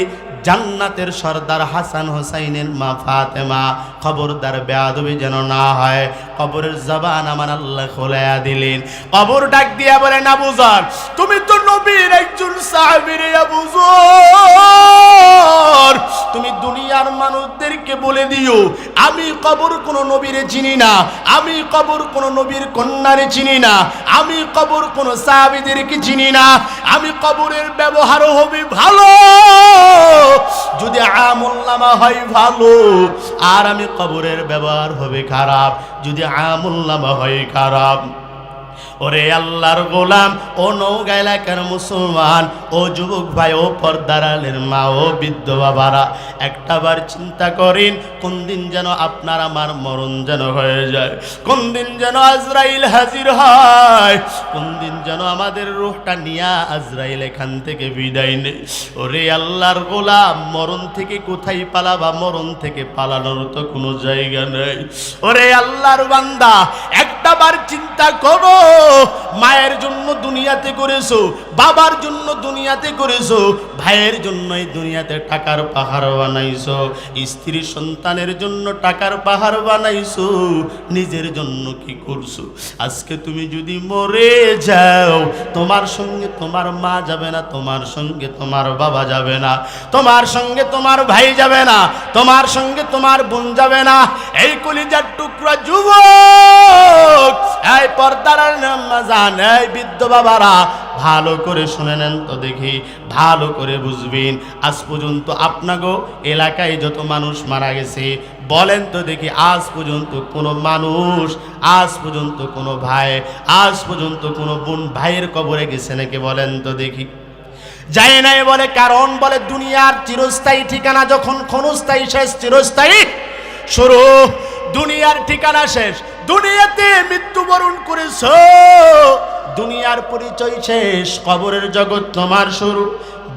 জান্নাতের সর্দার হাসান হোসাইনের মা ফাতেমা, খবরদার বেয়াদবি যেন না হয়। কবরের জবান আমার আল্লাহ খোলায়া দিলেন। কবর ডাক দিয়া বলেন আবু যর, তুমি তো নবীর একজন সাহাবী রে আবু যর, তুমি দুনিয়ার মানুষদেরকে বলে দিও আমি কবর কোন নবীরে চিনি না, আমি কবর কোন নবীর কন্যারে চিনি না, আমি কবর কোন সাহাবীদেরকে চিনি না, আমি কবরের ব্যবহার হবে ভালো, যদি আমলনামা হয় ভালো, আর আমি কবরের ব্যবহার হবে খারাপ যদি আমলনামা হয় খারাপ। ওরে আল্লাহর গোলাম, ও নওগাঁ এলাকার মুসলমান, ও যুবক ভাই, ও পর্দার আলের মা, ও বৃদ্ধ বাবারা, একটাবার চিন্তা করেন কোন দিন যেন আপনার আমার মরণ যেন হয়ে যায়, কোন দিন যেন আজরাইল হাজির হয়, কোন দিন যেন আমাদের রূহটা নিয়া আজরাইল এখান থেকে বিদায় নেয়। ওরে আল্লাহর গোলাম, মরণ থেকে কোথায় পালাবা? মরণ থেকে পালানোর তো কোনো জায়গা নেই। ওরে আল্লাহর বান্দা, একটাবার চিন্তা করো, মায়ের জন্য দুনিয়াতে করেছো, বাবার জন্য দুনিয়াতে করেছো, ভাইয়ের জন্য এই দুনিয়াতে টাকার পাহাড় বানাইছো, স্ত্রী সন্তানের জন্য টাকার পাহাড় বানাইছো, নিজের জন্য কি করছো? আজকে তুমি যদি মরে যাও, তোমার সঙ্গে তোমার মা যাবে না, তোমার সঙ্গে তোমার বাবা যাবে না, তোমার সঙ্গে তোমার ভাই যাবে না, তোমার সঙ্গে তোমার বোন যাবে না। এই কলিজার টুকরা যুবক, এই পর্দার নামাজান, এই বৃদ্ধ বাবারা, ভালো করে শুনে নেন তো দেখি, ভালো করে বুঝবেন। আজ পর্যন্ত আপনাগো এলাকায় যত মানুষ মারা গেছে, বলেন তো দেখি, আজ পর্যন্ত কোনো মানুষ, আজ পর্যন্ত কোনো ভাই, আজ পর্যন্ত কোনো বোন ভাইয়ের কবরে গেছে নাকি? বলেন তো দেখি। যায় নাই বলে, কারণ বলে দুনিয়ার চিরস্থায়ী ঠিকানা যখন ক্ষণস্থায়ী শেষ, চিরস্থায়ী শুরু। দুনিয়ার ঠিকানা শেষ, দুনিয়াতে মৃত্যুবরণ করেছো, দুনিয়ার পরিচয় শেষ, কবরের জগৎ তোমার শুরু।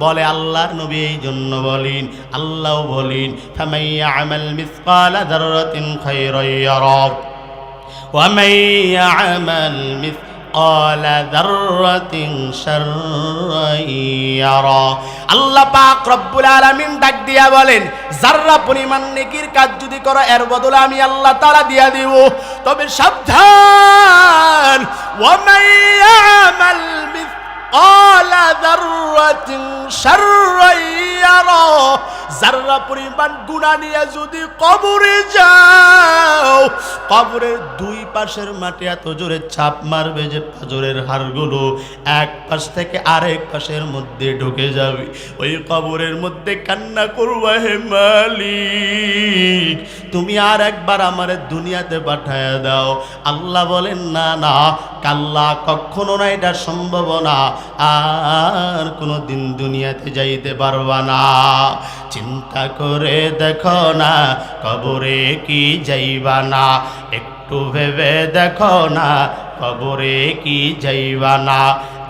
বলে আল্লাহর নবী এই জন্য বলেন, আল্লাহ বলেন ফামান ইয়ামাল মিসকালা যাররাতিন খায়রান ইয়ারা ওয়া মান ইয়ামাল মিসকালা যাররাতিন শাররান ইয়ারা। আল্লাহ পাক রব্বুল আলামিন ডাক দিয়া বলেন, যাররা পরিমাণ নেকির কাজ যদি করো এর বদলে আমি আল্লাহ তাআলা দিয়া দিব। তবে সাবধান, ওয়া মান ইয়ামাল মিসকালা যাররাতিন শাররান ইয়ারা, যাররা পরিমাণ গুনাহ নিয়ে যদি কবরে যাও, কবরের দুই পাশের মাটি এত জোরে চাপ মারবে যে পাঁজরের হাড়গুলো এক পাশ থেকে আরেক পাশের মধ্যে ঢুকে যাবে। ওই কবরের মধ্যে কান্না করবা, হে মালিক তুমি আর একবার আমার দুনিয়াতে পাঠায়া দাও। আল্লাহ বলেন না না, কাল্লা, কখনো না, এটা সম্ভব না, আর কোনো দিন দুনিয়াতে যাইতে পারবা না। চিন্তা করে দেখো না, কবরে কি যাইবা না, একটু ভেবে দেখো না, কবরে কি যাইবা না।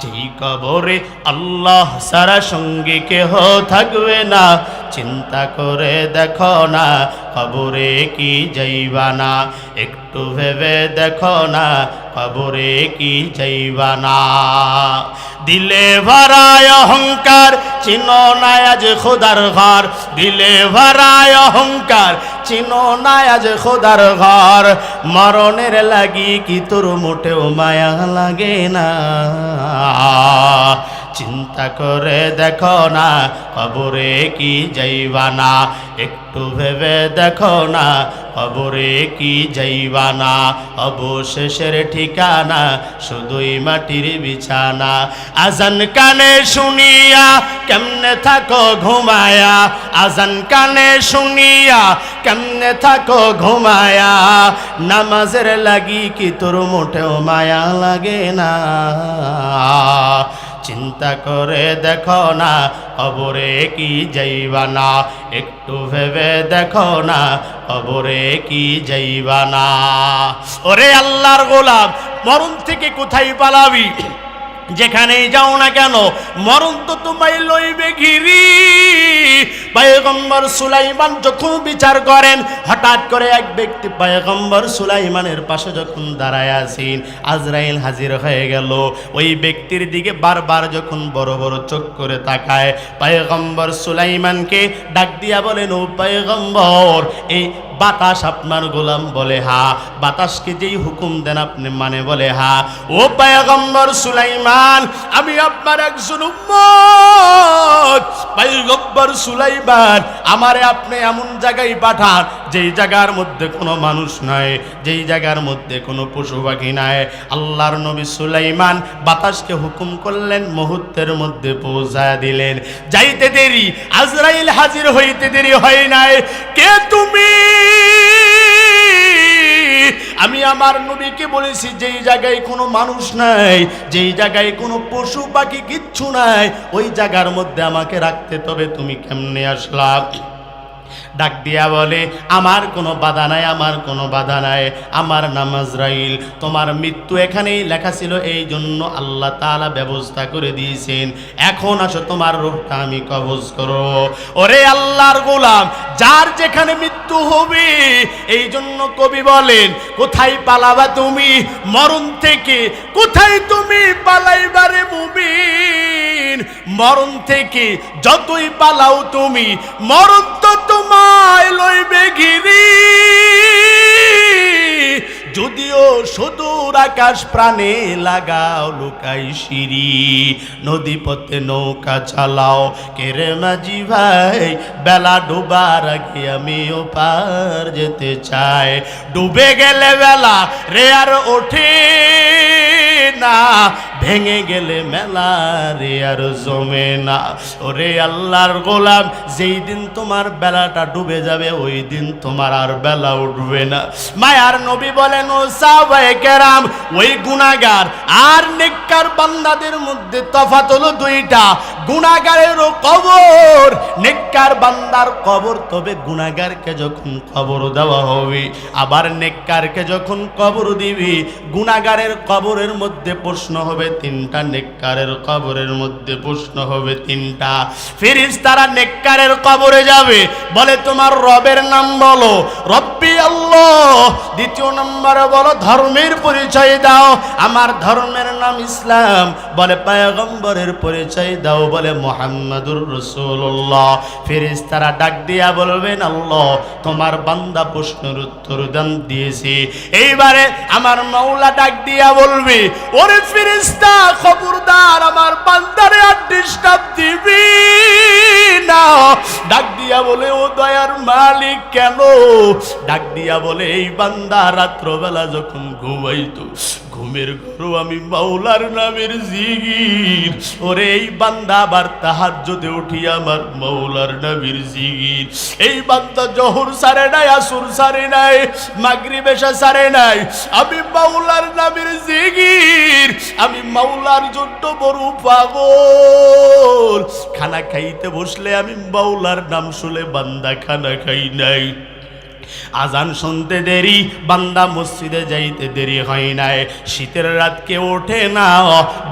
যেই কবরে আল্লাহ সারা সঙ্গে কেহ থাকবে না, চিন্তা করে দেখো না, কবরে কি যাইবা না, একটু ভেবে দেখো না, কবরে কি যাইবা না। দিলে ভরায় অহংকার, চিনো না আজ খোদার ঘর, দিলে ভরায় অহংকার, চিনো না আজ খোদার ঘর। মরণের লাগি কি তোর মোটেও মায়া লাগে না, চিন্তা করে দেখো না, কবরে কি যাইবা না, একটু ভেবে দেখো না, কবরে কি যাইবা না। অবশেষের ঠিকানা শুধুই মাটির বিছানা। আজান কানে শুনিয়া কেমনে থাকো ঘুমায়া, আজান কানে শুনিয়া কেমনে থাকো ঘুমায়া। নামাজের লাগি কি তোর মোটেও মায়া লাগে না, চিন্তা করে দেখো না, কবরে কি যাইবা না, একটু ভেবে দেখো না, কবরে কি যাইবা না। ওরে আল্লাহর গোলাম, মরণ থেকে কোথায় পালাবি? যেখানেই যাও না কেন মরণ তো তোমায় লইবে ঘিরি। পয়গম্বর সুলাইমান যখন বিচার করেন, হঠাৎ করে এক ব্যক্তি পয়গম্বর সুলাইমানের পাশে যখন দাঁড়ায় আছেন, আজরাইল হাজির হয়ে গেল। ওই ব্যক্তির দিকে বারবার যখন বড় বড় চোখ করে তাকায়, পয়গম্বর সুলাইমানকে ডাক দিয়া বলেন, ও পয়গম্বর, এই বাতাস আপনার গোলাম? বলে হা। বাতাসকে যেই হুকুম দেন আপনি মানে? বলে হা। ও পয়গম্বর সুলাইমান, আমি আপনার একজন উম্মত। পয়গম্বর সুলাইমান, আমারে আপনি এমন জায়গায় পাঠান যেই জায়গার মধ্যে কোনো মানুষ নাই, যেই জায়গার মধ্যে কোনো পশু পাখি নাই। আল্লাহর নবী সুলাইমান বাতাসকে হুকুম করলেন, মুহূর্তের মধ্যে পৌঁছায় দিলেন। যাইতে দেরি, আজরাইল হাজির হইতে দেরি হয় নাই। কে তুমি? আমি আমার নবীকে বলেছি যেই জায়গায় কোনো মানুষ নাই, যেই জায়গায় কোনো পশু পাখি কিচ্ছু নাই, ওই জায়গার মধ্যে আমাকে রাখতে, তবে তুমি কেমনে আসলা? ডাক দিয়া বলে, আমার কোনো বাধা নাই, আমার কোনো বাধা নাই, আমার নাম আজরাইল। তোমার মৃত্যু এখানেই লেখা ছিল, এই জন্য আল্লাহ তাআলা ব্যবস্থা করে দিয়েছেন। এখন আসো, তোমার রূহটা আমি কবজ করো। ওরে আল্লাহর গোলাম, যার যেখানে মৃত্যু হবে, এই জন্য কবি বলেন, কোথায় পালাবা তুমি মরণ থেকে? কোথায় তুমি পালাইবারে মুমিন? মরণ থেকে যতই পালাও তুমি, মরণ তো তোমায় লইবে ঘিরি। যদিও সুদূর আকাশ প্রাণে লাগাও লুকাই সিঁড়ি, নদী পথে নৌকা চালাও কেরে মাঝি ভাই, বেলা ডুবার আগে আমি ওপার যেতে চাই। ডুবে গেলে বেলা রে আর ওঠে না, ভেঙে গেলে মেলা রে আর জমে না। ওরে আল্লাহর গোলাম, যেই দিন তোমার বেলাটা ডুবে যাবে, ওই দিন তোমার আর বেলা উঠবে না। মায়ার নবী বলেন, ও সাহাবায়ে কেরাম, ওই গুনাহগার আর নেককার বান্দাদের মধ্যে তফাৎ হলো দুইটা। গুনাহগারেরও কবর, নেককার বান্দার কবর। তবে গুনাহগারকে যখন কবর দেওয়া হবে, আবার নেককারকে যখন কবর দিবি, গুনাহগারের কবরের মধ্যে প্রশ্ন হবে তিনটা, নেককারের কবরের মধ্যে প্রশ্ন হবে তিনটা। ফেরেশতারা নেককারের কবরে যাবে, বলে তোমার রবের নাম বলো, রব্বি আল্লাহ। দ্বিতীয় নম্বরে বলো ধর্মের পরিচয় দাও, আমার ধর্মের নাম ইসলাম। বলে পয়গম্বরের পরিচয় দাও, বলে মুহাম্মাদুর রাসূলুল্লাহ। ফেরেশতারা ডাক দিয়া বলবেন আল্লাহ তোমার বান্দা প্রশ্নের উত্তর দান দিয়েছে। এইবারে আমার মাওলা ডাক দিয়া বলবে, ওরে ফেরেশতা খবরদার আমার বান্দারে আর ডিস্টার্ব দিবি না। ডাক দিয়া বলে ও দয়ার মালিক কেন? ডাক দিয়া বলে এই বান্দা রাত্রবেলা যখন ঘুমাইতো, ঘুমের ঘরও আমি মাওলার নামের জিকির। ওরে এই বান্দা আবার তাহাজ্জুদে উঠিয়া আমার মাওলার নামের জিকির। এই বান্দা জোহর সারে নাই, আসর সারে নাই, মাগরিব এশা সারে নাই, আমি মাওলার নামের জিকির। আমি মাওলার জন্য বড় পাগল। খানা খাইতে বসলে আমি মাওলার নাম শুনে বান্দা খানা খাই নাই। আজান শুনতে দেরি, বান্দা মসজিদে যাইতে দেরি হয় নাই। শীতের রাত কেউ ওঠে না,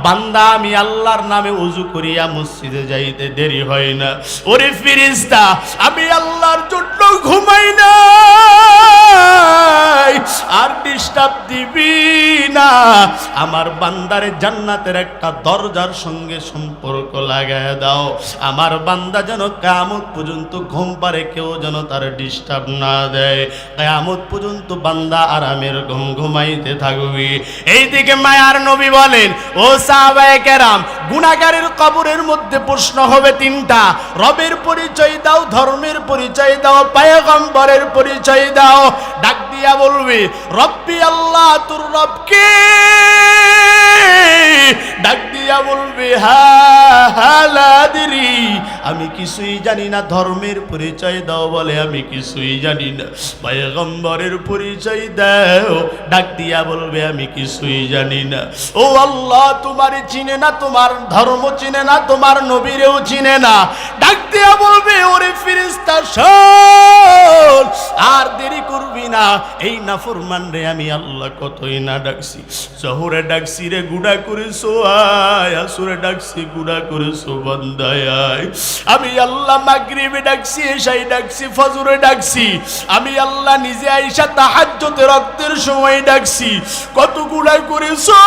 বান্দা আমি আল্লাহর নামে ওযু করিয়া মসজিদে যাইতে দেরি হয় না। ওরে ফেরেশতা আমি আল্লাহর জন্য ঘুমাই না, আর ডিস্টার্ব দিবি না। আমার বান্দারে জান্নাতের একটা দরজার সঙ্গে সম্পর্ক লাগায় দাও। আমার বান্দা যেন কিয়ামত পর্যন্ত ঘুম পারে, কেউ যেন তার ডিস্টার্ব না দেয়। কিয়ামত পর্যন্ত বান্দা আরামের ঘুম ঘুমাইতে থাকবে। এইদিকে মায়ার নবী বলেন, ও সাহাবায়ে কেরাম, গুনাহগারের কবরের মধ্যে প্রশ্ন হবে তিনটা। রবের পরিচয় দাও, ধর্মের পরিচয় দাও, পয়গম্বরের পরিচয় দাও। ডাক দিয়া বলবে রব্বি আল্লাহ, তোর রব কে? ডাক দিয়া বলবে হালাদিরি, আমি কিছুই জানি না। ধর্মের পরিচয় দাও, বলে আমি কিছুই জানি না। পয়গম্বরের পরিচয় দাও, ডাক দিয়া বলবে আমি কিছুই জানি না। ও আল্লাহ তোমারে চিনে না, তোমার ধর্ম চিনে না, তোমার নবীরেও চিনে না। ডাক দিয়া বলবে ওরে ফেরেশতা শোন, আর দেরি করবি না। এই নাফরমান রে আমি আল্লাহ কতই না ডাকছি। জোহরে ডাকছি রে গুনাহ করেছো আয়, আসরে ডাকছি গুনাহ করেছো বান্দায় আয়। আমি আল্লাহ মাগরিবে ডাকছি, এশায় ডাকছি, ফজরে ডাকছি। আমি আল্লাহ নিজে আইসা তাহাজ্জুদে রক্তের সময় ডাকছি। কত গুনাহ করেছো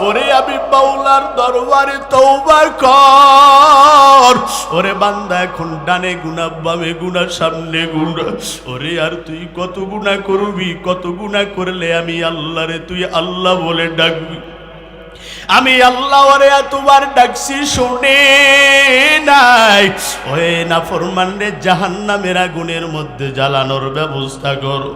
ওরে, আমি মাওলার দরবারে তওবা কর। ওরে বান্দা এখন ডানে গুনাহ, বামে গুনাহ, সামনে গুনাহ। ওরে আর তুই কত গুনাহ করবি? কত গুনাহ করলে আমি আল্লাহরে তুই আল্লাহ বলে ডাকবি? আমি আল্লাহ ওরে এতবার ডাকছি শুনে নাই। ওই নাফরমান রে জাহান্নামের আগুনের মধ্যে জ্বালানোর ব্যবস্থা করো।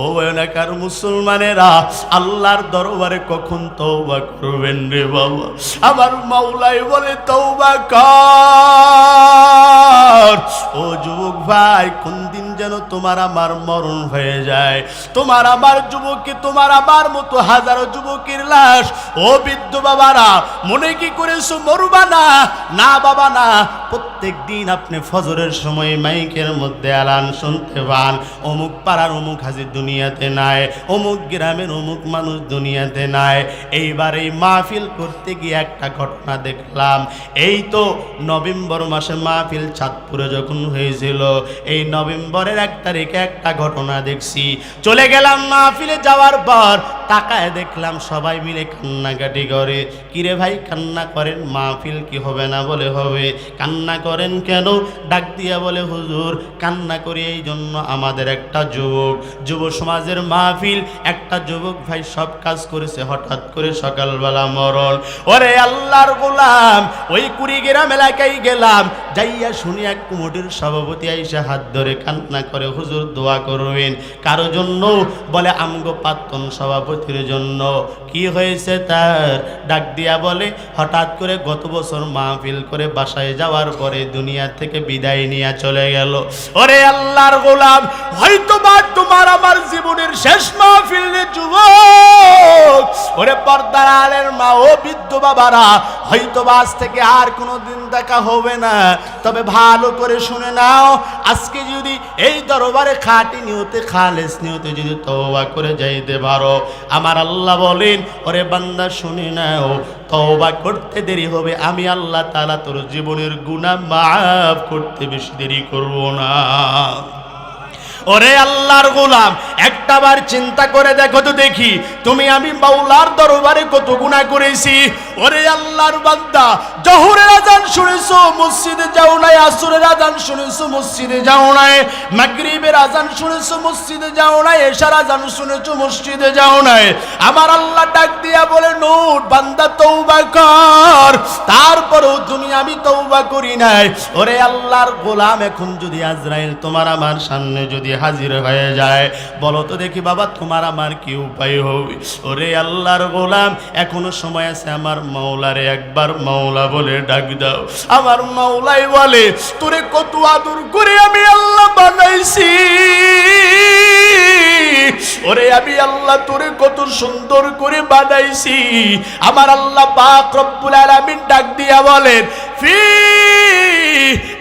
ও এলাকার মুসলমানেরা, আল্লাহর দরবারে কখন তওবা করবেন রে বাবা? আমার মাওলাই বলে তওবা কর। ও যুবক ভাই, কোন দিন যেন তোমার আমার মরণ হয়ে যায়। তোমার আমার যুবককে, তোমার আমার মতো হাজারো যুবকের লাশ। ও বৃদ্ধ বাবারা, মনে কি করেছো মরবা না? না বাবা না। প্রত্যেক দিন আপনি ফজরের সময় মাইকের মধ্যে এলান শুনতে পান, অমুক পাড়ার অমুক হাজির দুনিয়াতে নাই, অমুক গ্রামের অমুক মানুষ দুনিয়াতে নাই। এইবার এই মাহফিল করতে গিয়ে একটা ঘটনা দেখলাম। এই তো নভেম্বর মাসে মাহফিল চাঁদপুরে যখন হয়েছিল, এই নভেম্বরের 1 তারিখে একটা ঘটনা দেখছি। চলে গেলাম মাহফিলে, যাওয়ার পর তাকায় দেখলাম সবাই মিলে কান্নাকাটি করে। কিরে ভাই কান্না করেন? মাহফিল কি হবে না? বলে হবে। কান্না করেন কেন? ডাক দিয়া বলে হুজুর কান্না করি এই জন্য, আমাদের একটা যুব সমাজের মাহফিল, একটা যুবক ভাই সব কাজ করেছে, হঠাৎ করে সকালবেলা মরণ। ওরে আল্লাহর গোলাম, ওই কুড়িগ্রাম এলাকায় গেলাম, যাইয়া শুনি এক কমিটির সভাপতি আইসা হাত ধরে কান্না করে, হুজুর দোয়া করবেন। কারো জন্য? বলে আমগো প্রাক্তন সভাপতি পরবর্তীর জন্য। কি হয়েছে তার? ডাক দিয়া বলে, হঠাৎ করে গত বছর মাহফিল করে বাসায় যাওয়ার পরে দুনিয়া থেকে বিদায় নিয়ে চলে গেল। ওরে আল্লাহর গোলাম, হয়তো বা তোমার আমার জীবনের শেষ মাহফিল রে যুবক। ওরে পর্দার আলের মা ও বৃদ্ধ বাবারা, হয়তো বা আজ থেকে আর কোনোদিন দেখা হবে না। তবে ভালো করে শুনে নাও, আজকে যদি এই দরবারে খাঁটি নিয়তে খালেস নিয়তে যদি তওবা করে যাইতে পারো, আমার আল্লাহ বলেন, ওরে বান্দা শুনে নাও, তওবা করতে দেরি হবে, আমি আল্লাহ তাআলা তোর জীবনের গুনাহ মাফ করতে বেশি দেরি করব না। ওরে আল্লাহর গোলাম, একটাবার চিন্তা করে দেখো তো দেখি, তুমি আমি মাওলার দরবারে কত গুনাহ করেছি। ওরে আল্লাহর বান্দা, জোহরের আজান শুনেছো মসজিদে যাও নাই, আসরের আজান শুনেছো মসজিদে যাও নাই, মাগরিবের আজান শুনেছো মসজিদে যাও নাই, এশার আজান শুনেছো মসজিদে যাও নাই। আমার আল্লাহ ডাক দিয়া বলে, নোট বান্দা তওবা কর। তারপরেও তুমি আমি তওবা করি নাই। ওরে আল্লাহর গোলাম, এখন যদি আজরাইল তোমার আমার সামনে যদি হাজির হয়ে যায়, বলো তো দেখি বাবা তোমার আমার কি উপায় হবে? ওরে আল্লাহর গোলাম, এখনো সময় আছে, আমার মাওলারে একবার মাওলা বলে ডাক দাও। আমার মাওলাই বলে, তোরে কত আদর করে আমি আল্লাহ বানাইছি। ওরে আমি আল্লাহ তোরে কত সুন্দর করে বানাইছি। আমার আল্লাহ পাক রব্বুল আলামিন ডাক দিয়া বলেন, ফি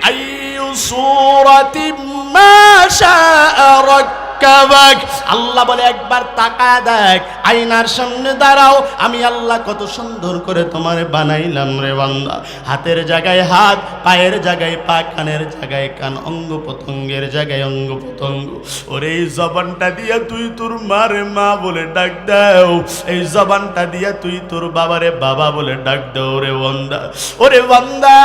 আইয়ু সূরাতিন মা শাআ রাক্কাবাক। আল্লাহ বলে, একবার তাকায় দেখ, আয়নার সামনে দাঁড়াও, আমি আল্লাহ কত সুন্দর করে তোমারে বানাইলাম রে বান্দা। হাতের জায়গায় হাত, পায়ের জায়গায় পা, কানের জায়গায় কান, অঙ্গ প্রত্যঙ্গের জায়গায় অঙ্গ প্রত্যঙ্গ। ওরে এই জবানটা দিয়া তুই তোর মারে মা বলে ডাক দাও, এই জবানটা দিয়া তুই তোর বাবারে বাবা বলে ডাক দাও রে বান্দা। ওরে বান্দা,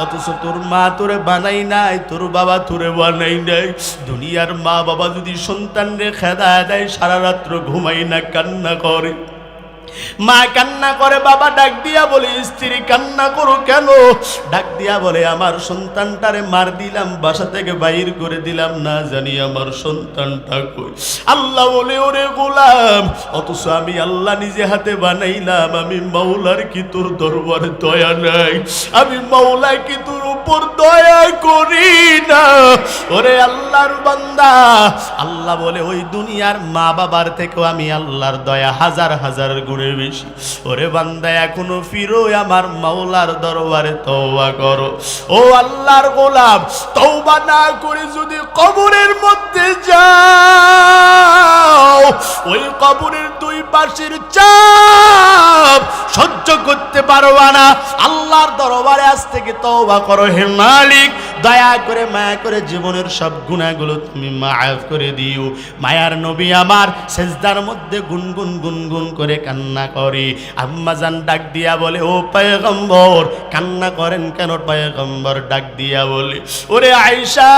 অথচ তোর মা তোরে বানাই নাই, তোর বাবা তোরে বানাই নাই। দুনিয়ার মা বাবা যদি সন্তানরে খেদা দেয়, সারা রাত্র ঘুমাই না, কান্না করে। মা কান্না করে, বাবা ডাক দিয়া বলে, স্ত্রী কান্না করো কেন? ডাক দিয়া বলে, আমার সন্তানটারে মার দিলাম, বাসা থেকে বাইর করে দিলাম, না জানি আমার সন্তানটা কই। আল্লাহ বলে, ওরে গোলাম, অথচ আমি আল্লাহ নিজে হাতে বানাইলাম, আমি মাওলার কি তোর দরবারে দয়া নাই? আমি মাওলা কি তোর উপর দয়া করি না? ওরে আল্লাহর বান্দা, আল্লাহ বলে, ওই দুনিয়ার মা বাবার থেকেও আমি আল্লাহর দয়া হাজার হাজার গুণে বেশি। ওরে বান্দা, এখনো ফিরো আমার মাওলার দরবারে, তওবা করো। ও আল্লাহর গোলাম, তওবা না করে যদি কবরের মধ্যে যাও, ওই কবরের দুই পাশের চাপ সহ্য করতে পারবা না। আল্লাহর দরবারে আজ থেকে তওবা করো, হে মালিক দয়া করে মায়া করে জীবনের সব গুনাহগুলো তুমি মাফ করে দিও। মায়ার নবী আমার সেজদার মধ্যে গুনগুন গুনগুন করে কান্না করে। আম্মা জান ডাক দিয়া বলে, ও পয়গম্বর কান্না করেন কেন? পয়গম্বর ডাক দিয়া বলে, ওরে আয়েশা,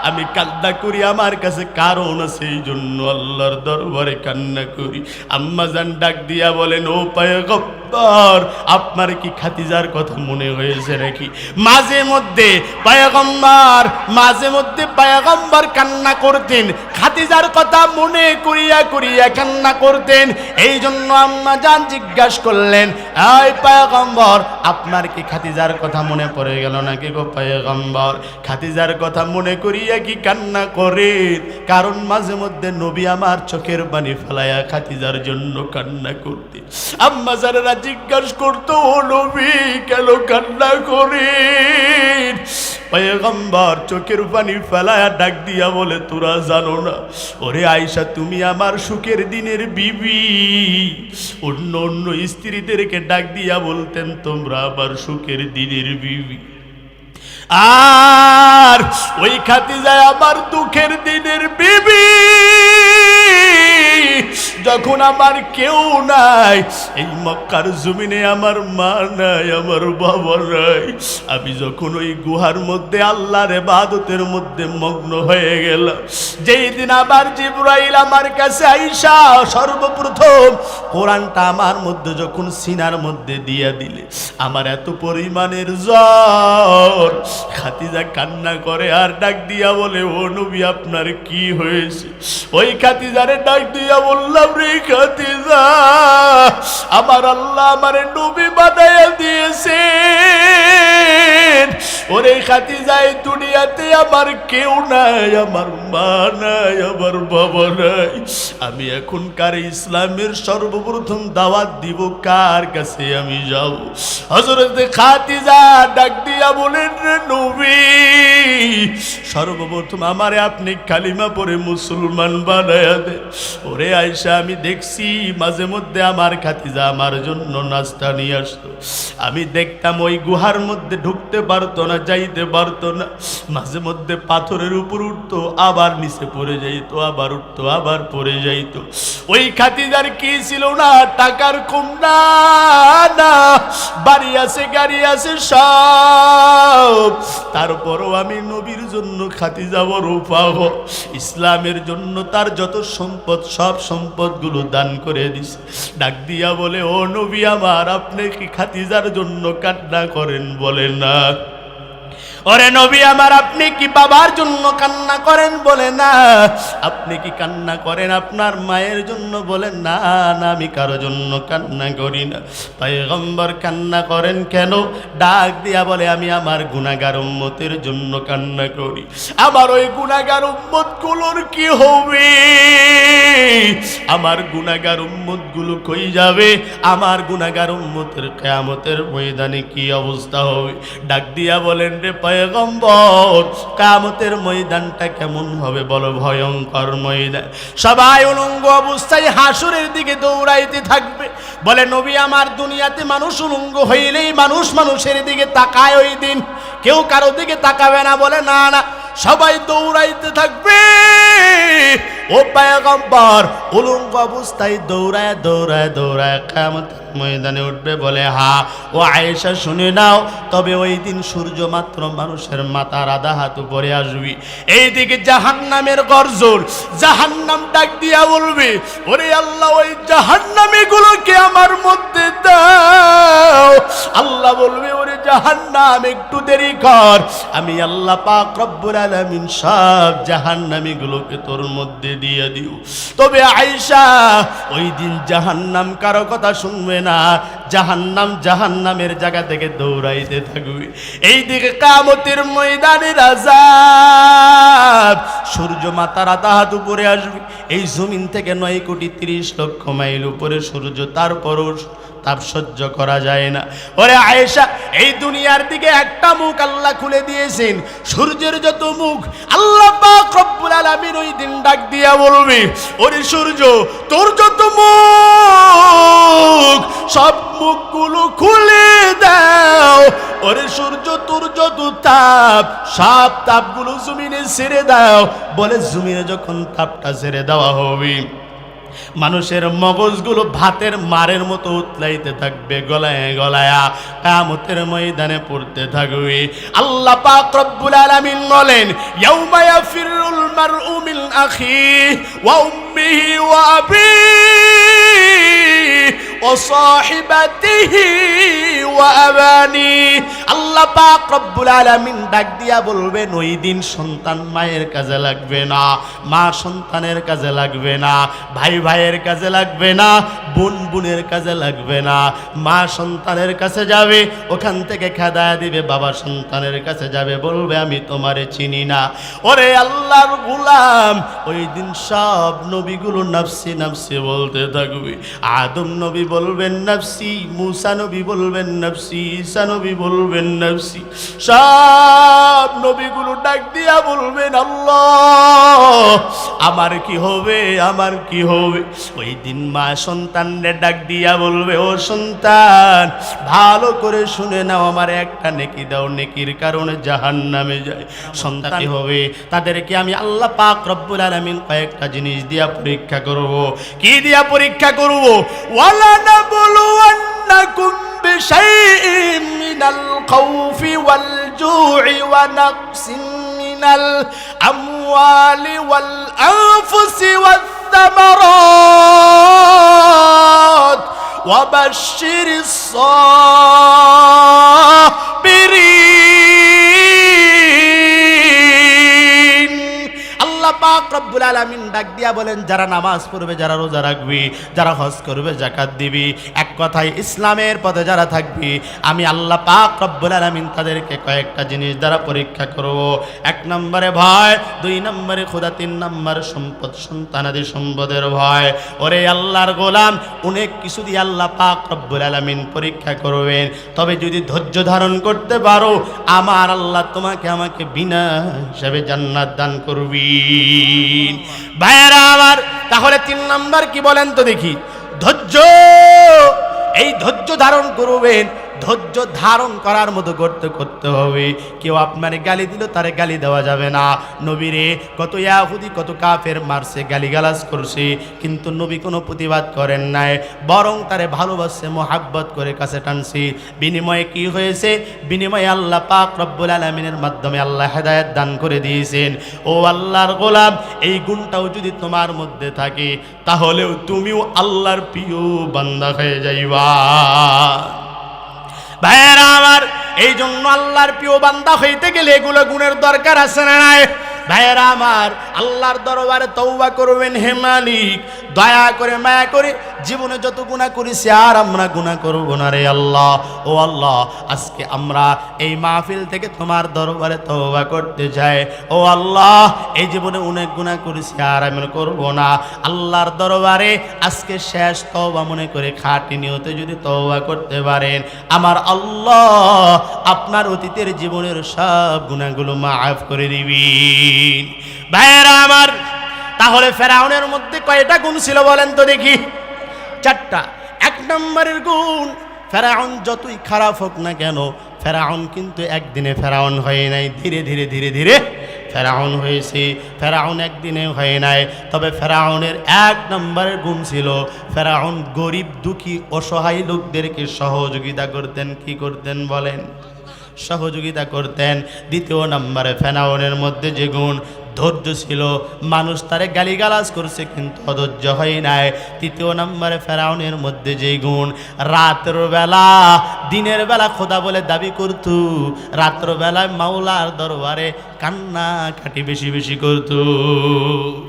আমি কান্না করি, আমার কাছে কারণ আছে, এই জন্য আল্লাহর দরবারে কান্না করি। আম্মা জান ডাক দিয়া বলেন, ও পয়গম্বর, আপনার কি খাদিজার কথা মনে হয়েছে নাকি? মাঝে মধ্যে পয়গম্বর কান্না করতেন, খাদিজার কথা মনে করিয়া করিয়া কান্না করতেন। এই জন্য আম্মা জান জিজ্ঞাসা করলেন, এই পয়গম্বর, আপনার কি খাদিজার কথা মনে পড়ে গেল নাকি গো পয়গম্বর? খাদিজার কথা মনে করিয়া কি কান্না করেন? কারণ মাঝে মধ্যে নবী আমার চোখের পানি ফেলাইয়া খাদিজার জন্য কান্না করতে। আম্মা জানেরা জিজ্ঞাসা করতো, ও নবী কেন কান্না করেন? পয়গম্বর চোখের পানি ফেলায়া ডাক দিয়া বলে, তোরা জানো না, ওরে আয়েশা, তুমি আমার সুখের দিনের বিবি। অন্য অন্য স্ত্রীদেরকে ডাক দিয়া বলতেন, তোমরা আমার সুখের দিনের বিবি। আর ওই খাদিজা আমার দুঃখের দিনের বিবি। যখন আমার কেউ নাই, এই মক্কার জমিনে আমার মা নাই, আমার বাবা নাই, আমি যখন ওই গুহার মধ্যে আল্লাহর ইবাদতের মধ্যে মগ্ন হয়ে গেলাম, যেই দিন আবার জিবরাইল আমার কাছে আইসা সর্বপ্রথম কোরআনটা আমার মধ্যে যখন সিনার মধ্যে দিয়ে দিলে, আমার এত পরিমাণের জ্বর, খাদিজা কান্না করে আর ডাক দিয়া বলে, ও নবী আপনার কি হয়েছে? ওই খাদিজারে ডাক দিয়া বললাম, রে খাদিজা, আমার আল্লাহ আমারে নবী বানাইয়া দিয়েছে। ওরে খাদিজা, এই দুনিয়াতে আমার কেউ নাই, আমার মা নাই, আমার বাবা নাই, আমি এখনকার ইসলামের সর্বপ্রথম দাওয়াত দিব কার কাছে আমি যাব? হযরত খাদিজা ডাক দিয়া বলেন, রে নবী, সর্বপ্রথম আমারে আপনি কালিমা পড়ে মুসলমান বানায়া দেন। ওরে আয়েশা, আমি দেখছি মাঝে মধ্যে আমার খাদিজা আমার জন্য নাস্তা নিয়ে আসতো, আমি দেখতাম ওই গুহার মধ্যে ঢুকতে পারতো না, যাইতে পারতো না, মাঝে মধ্যে পাথরের উপর উঠতো, আবার নিচে পড়ে যাইতো, আবার উঠতো, আবার পড়ে যাইতো। ওই খাদিজার কি ছিল না? টাকার কম না, বাড়ি আছে, গাড়ি আছে, সব। তারপরও আমি নবীর জন্য খাদিজা বড় পাগল, ইসলামের জন্য তার যত সম্পদ সব সম্পদগুলো দান করে দিছে। ডাক দিয়া বলে, ও নবী আমার, আপনি কি খাদিজার জন্য কান্না করেন? বলে না। ওরে নবী আমার, আপনি কি বাবার জন্য কান্না করেন? বলে না। আপনি কি কান্না করেন আপনার মায়ের জন্য? বলেন না, না আমি কারো জন্য কান্না করি না। পয়গম্বর কান্না করেন কেন? ডাক দিয়া বলে, আমি আমার গুনাহগার উম্মতের জন্য কান্না করি। আমার ওই গুনাহগার উম্মতগুলোর কি হবে? আমার গুনাহগার উম্মতগুলো কই যাবে? আমার গুনাহগার উম্মতের কিয়ামতের ময়দানে কি অবস্থা হবে? ডাক দিয়া বলেন, রে পয়গম্বর, কিয়ামতের ময়দানটা কেমন হবে বলো? ভয়ঙ্কর ময়দান। সবাই উলঙ্গ অবস্থায় হাসরের দিকে দৌড়াইতে থাকবে। বলে নবী আমার, দুনিয়াতে মানুষ উলঙ্গ হইলেই মানুষ মানুষের দিকে তাকায়, ওই দিন কেউ কারো দিকে তাকাবে না। বলে না না, সবাই দৌড়াইতে থাকবে। ও পয়গম্বর, উলঙ্গ অবস্থায় দৌড়ায় দৌড়ায় দৌড়ায় কিয়ামতের ময়দানে উঠবে। বলে হ্যাঁ। ও আয়েশা, শুনে নাও, তবে ওই দিন সূর্য মাত্র মানুষের মাথার আধা হাত উপরে আসবে। এইদিকে জাহান্নামের গর্জন, জাহান্নাম ডাক দিয়া বলবে, ওরে আল্লাহ, ওই জাহান্নামী গুলোকে আমার মধ্যে দাও। আল্লাহ বলবে, ওরে জাহান্নাম, একটু দেরি কর, আমি আল্লাহ পাক রব্বুল আলামিন সব জাহান্নামী গুলোকে তোর মধ্যে দিয়ে দিও। তবে আয়েশা, ওই দিন জাহান্নাম কারো কথা শুনবে না, জাহান্নাম জাহান্নামের জায়গা থেকে দৌড়াইতে থাকবে। এইদিকে কিয়ামতের ময়দানের আযাব, সূর্য মাথার আধা হাত উপরে আসবে। এই জমিন থেকে 9,30,00,000 মাইল উপরে সূর্য, তারপরও তাপ সহ্য করা যায় না। ওরে আয়েশা, এই দুনিয়ার দিকে একটা মুখ আল্লাহ খুলে দিয়েছেন, সূর্যের যত মুখ আল্লাহ পাক রব্বুল আলামিন ওই দিন ডাক দিয়া বলবে, ওরে সূর্য, তোর যত মুখ সব মুখগুলো খুলে দাও। ওরে সূর্য, তোর যত তাপ সব তাপগুলো জমিনে ছেড়ে দাও। বলে জমিনে যখন তাপটা ছেড়ে দেওয়া হবে, মানুষের মগজগুলো ভাতের মারের মতো উতলাইতে থাকবে, গলায় গলায়া কিয়ামতের ময়দানে পড়তে থাকবে। আল্লাহ পাক রব্বুল আলামিন বলেন, ইয়াউমা ইয়াফিরুল মারউ মিন আখিহি ওয়া উম্মিহি ওয়া আবিহি ওয়া সাহিবাতিহি ওয়া আবানি। আল্লাহ পাক রব্বুল আলামিন ডাক দিয়া বলবেন, ওই দিন সন্তান মায়ের কাজে লাগবে না, মা সন্তানের কাজে লাগবে না, ভাই ভাইয়ের কাজে লাগবে না, বোন বোনের কাজে লাগবে না। মা সন্তানের কাছে যাবে, ওখান থেকে খেদায়া দিবে, বাবা সন্তানের কাছে যাবে, বলবে আমি তোমারে চিনি না। ওরে আল্লাহর গোলাম, ওই দিন সব নবীগুলো নাফসি নাফসি বলতে থাকবে। আদম নবী বলবেন নাফসি, মুসা নবী বলবেন নাফসি, ঈসা নবী বলবেন নাফসি। সব নবীগুলো ডাক দিয়া বলবেন, আল্লাহ আমার কি হবে, আমার কি হবে। ওই দিন মা সন্তানের ডাক দিয়া বলবে, ও সন্তান ভালো করে শুনে নাও, আমার একটা নেকি দাও, নেকির কারণে জাহান্নামে যায় সন্তান হবে। তাদেরকে আমি আল্লাহ পাক রব্বুল আলামিন কয়েকটা জিনিস দিয়া পরীক্ষা করব। কি দিয়া পরীক্ষা করব? ওয়ালা নাবলুওয়ান্নাকুম বিশাইইন মিনাল খাউফি ওয়াল জু'i ওয়া নাকসিন মিনাল আমওয়ালি ওয়াল আনফুসি ওয়াত সামারাত ওয়া বাশশিরিস সাবিরিন। আল্লাহ পাক রব্বুল আলামিন ডাক দিয়া বলেন, যারা নামাজ পড়বে, যারা রোজা রাখবি, যারা হজ করবে, যাকাত দিবি, এক কথায় ইসলামের পথে যারা থাকবি, আমি আল্লাহ পাক রব্বুল আলামিন তাদেরকে কয়েকটা জিনিস দ্বারা পরীক্ষা করব। এক নম্বরে ভয়, দুই নম্বরে খোদা, তিন নম্বরে সম্পদ, সন্তানাদি সম্পদের ভয়। ওরে আল্লাহর গোলাম, অনেক কিছু দিয়ে আল্লাহ পাক রব্বুল আলামিন পরীক্ষা করবেন। তবে যদি ধৈর্য ধারণ করতে পারো, আমার আল্লাহ তোমাকে আমাকে বিনা হিসাবে জান্নাত দান করবি। ভাইয়েরা আমার, তাহলে তিন নাম্বার কি বলেন তো দেখি? ধৈর্য। এই ধৈর্য ধারণ করবেন, ধৈর্য ধারণ করার মতো করতে হবে। কেউ আপনারে গালি দিল, তারে গালি দেওয়া যাবে না। নবীরে কত ইয়াহুদি, কত কাফের মারছে, গালিগালাজ করছে, কিন্তু নবী কোনো প্রতিবাদ করেন নাই, বরং তারে ভালোবাসছে, মোহাব্বত করে কাছে টানছে। বিনিময়ে কি হয়েছে? বিনিময়ে আল্লাহ পাক রব্বুল আলামিনের মাধ্যমে আল্লাহ হেদায়েত দান করে দিয়েছেন। ও আল্লাহর গোলাম, এই গুণটাও যদি তোমার মধ্যে থাকে, তাহলেও তুমিও আল্লাহর প্রিয় বান্দা হয়ে যাইবা। ভাইয়েরা আমার, এই জন্য আল্লাহর প্রিয় বান্দা হইতে গেলে এগুলো গুণের দরকার আছে না নাই? ভাইয়েরা আমার, আল্লাহর দরবারে তওবা করবেন, হে মালিক দয়া করে মায়া করে জীবনে যত গুনাহ করেছি আর আমরা গুনাহ করব না রে আল্লাহ। ও আল্লাহ, আজকে আমরা এই মাহফিল থেকে তোমার দরবারে তওবা করতে চাই। ও আল্লাহ, এই জীবনে অনেক গুনাহ করেছি আর আমি করব না। আল্লাহর দরবারে আজকে শেষ তওবা মনে করে খাঁটি নিয়তে যদি তওবা করতে পারেন, আমার আল্লাহ আপনার অতীতের জীবনের সব গুনাহগুলো মাফ করে দিবেন। ভাইয়েরা আমার, তাহলে ফেরাউনের মধ্যে কয়টা গুণ ছিল বলেন তো দেখি? চারটা। এক নম্বরের গুণ, ফেরাউন যতই খারাপ হোক না কেন, ফেরাউন কিন্তু একদিনে ফেরাউন হয় নাই, ধীরে ধীরে ধীরে ধীরে ফেরাউন হয়েছে। ফেরাউন একদিনে হয় নাই। তবে ফেরাউনের এক নম্বরের গুণ ছিল, ফেরাউন গরিব, দুঃখী, অসহায় লোকদেরকে সহযোগিতা করতেন। কি করতেন বলেন? সহযোগিতা করতেন। দ্বিতীয় নম্বরে ফেরাউনের মধ্যে যে গুণ, ধৈর্য ছিল। মানুষ তারে গালিগালাজ করছে কিন্তু অধৈর্য হয় নাই। তৃতীয় নম্বরে ফেরাউনের মধ্যে যে গুণ, রাতের বেলা দিনের বেলা খোদা বলে দাবি করত, রাত্র বেলায় মাওলার দরবারে কান্না কাটি বেশি বেশি করত।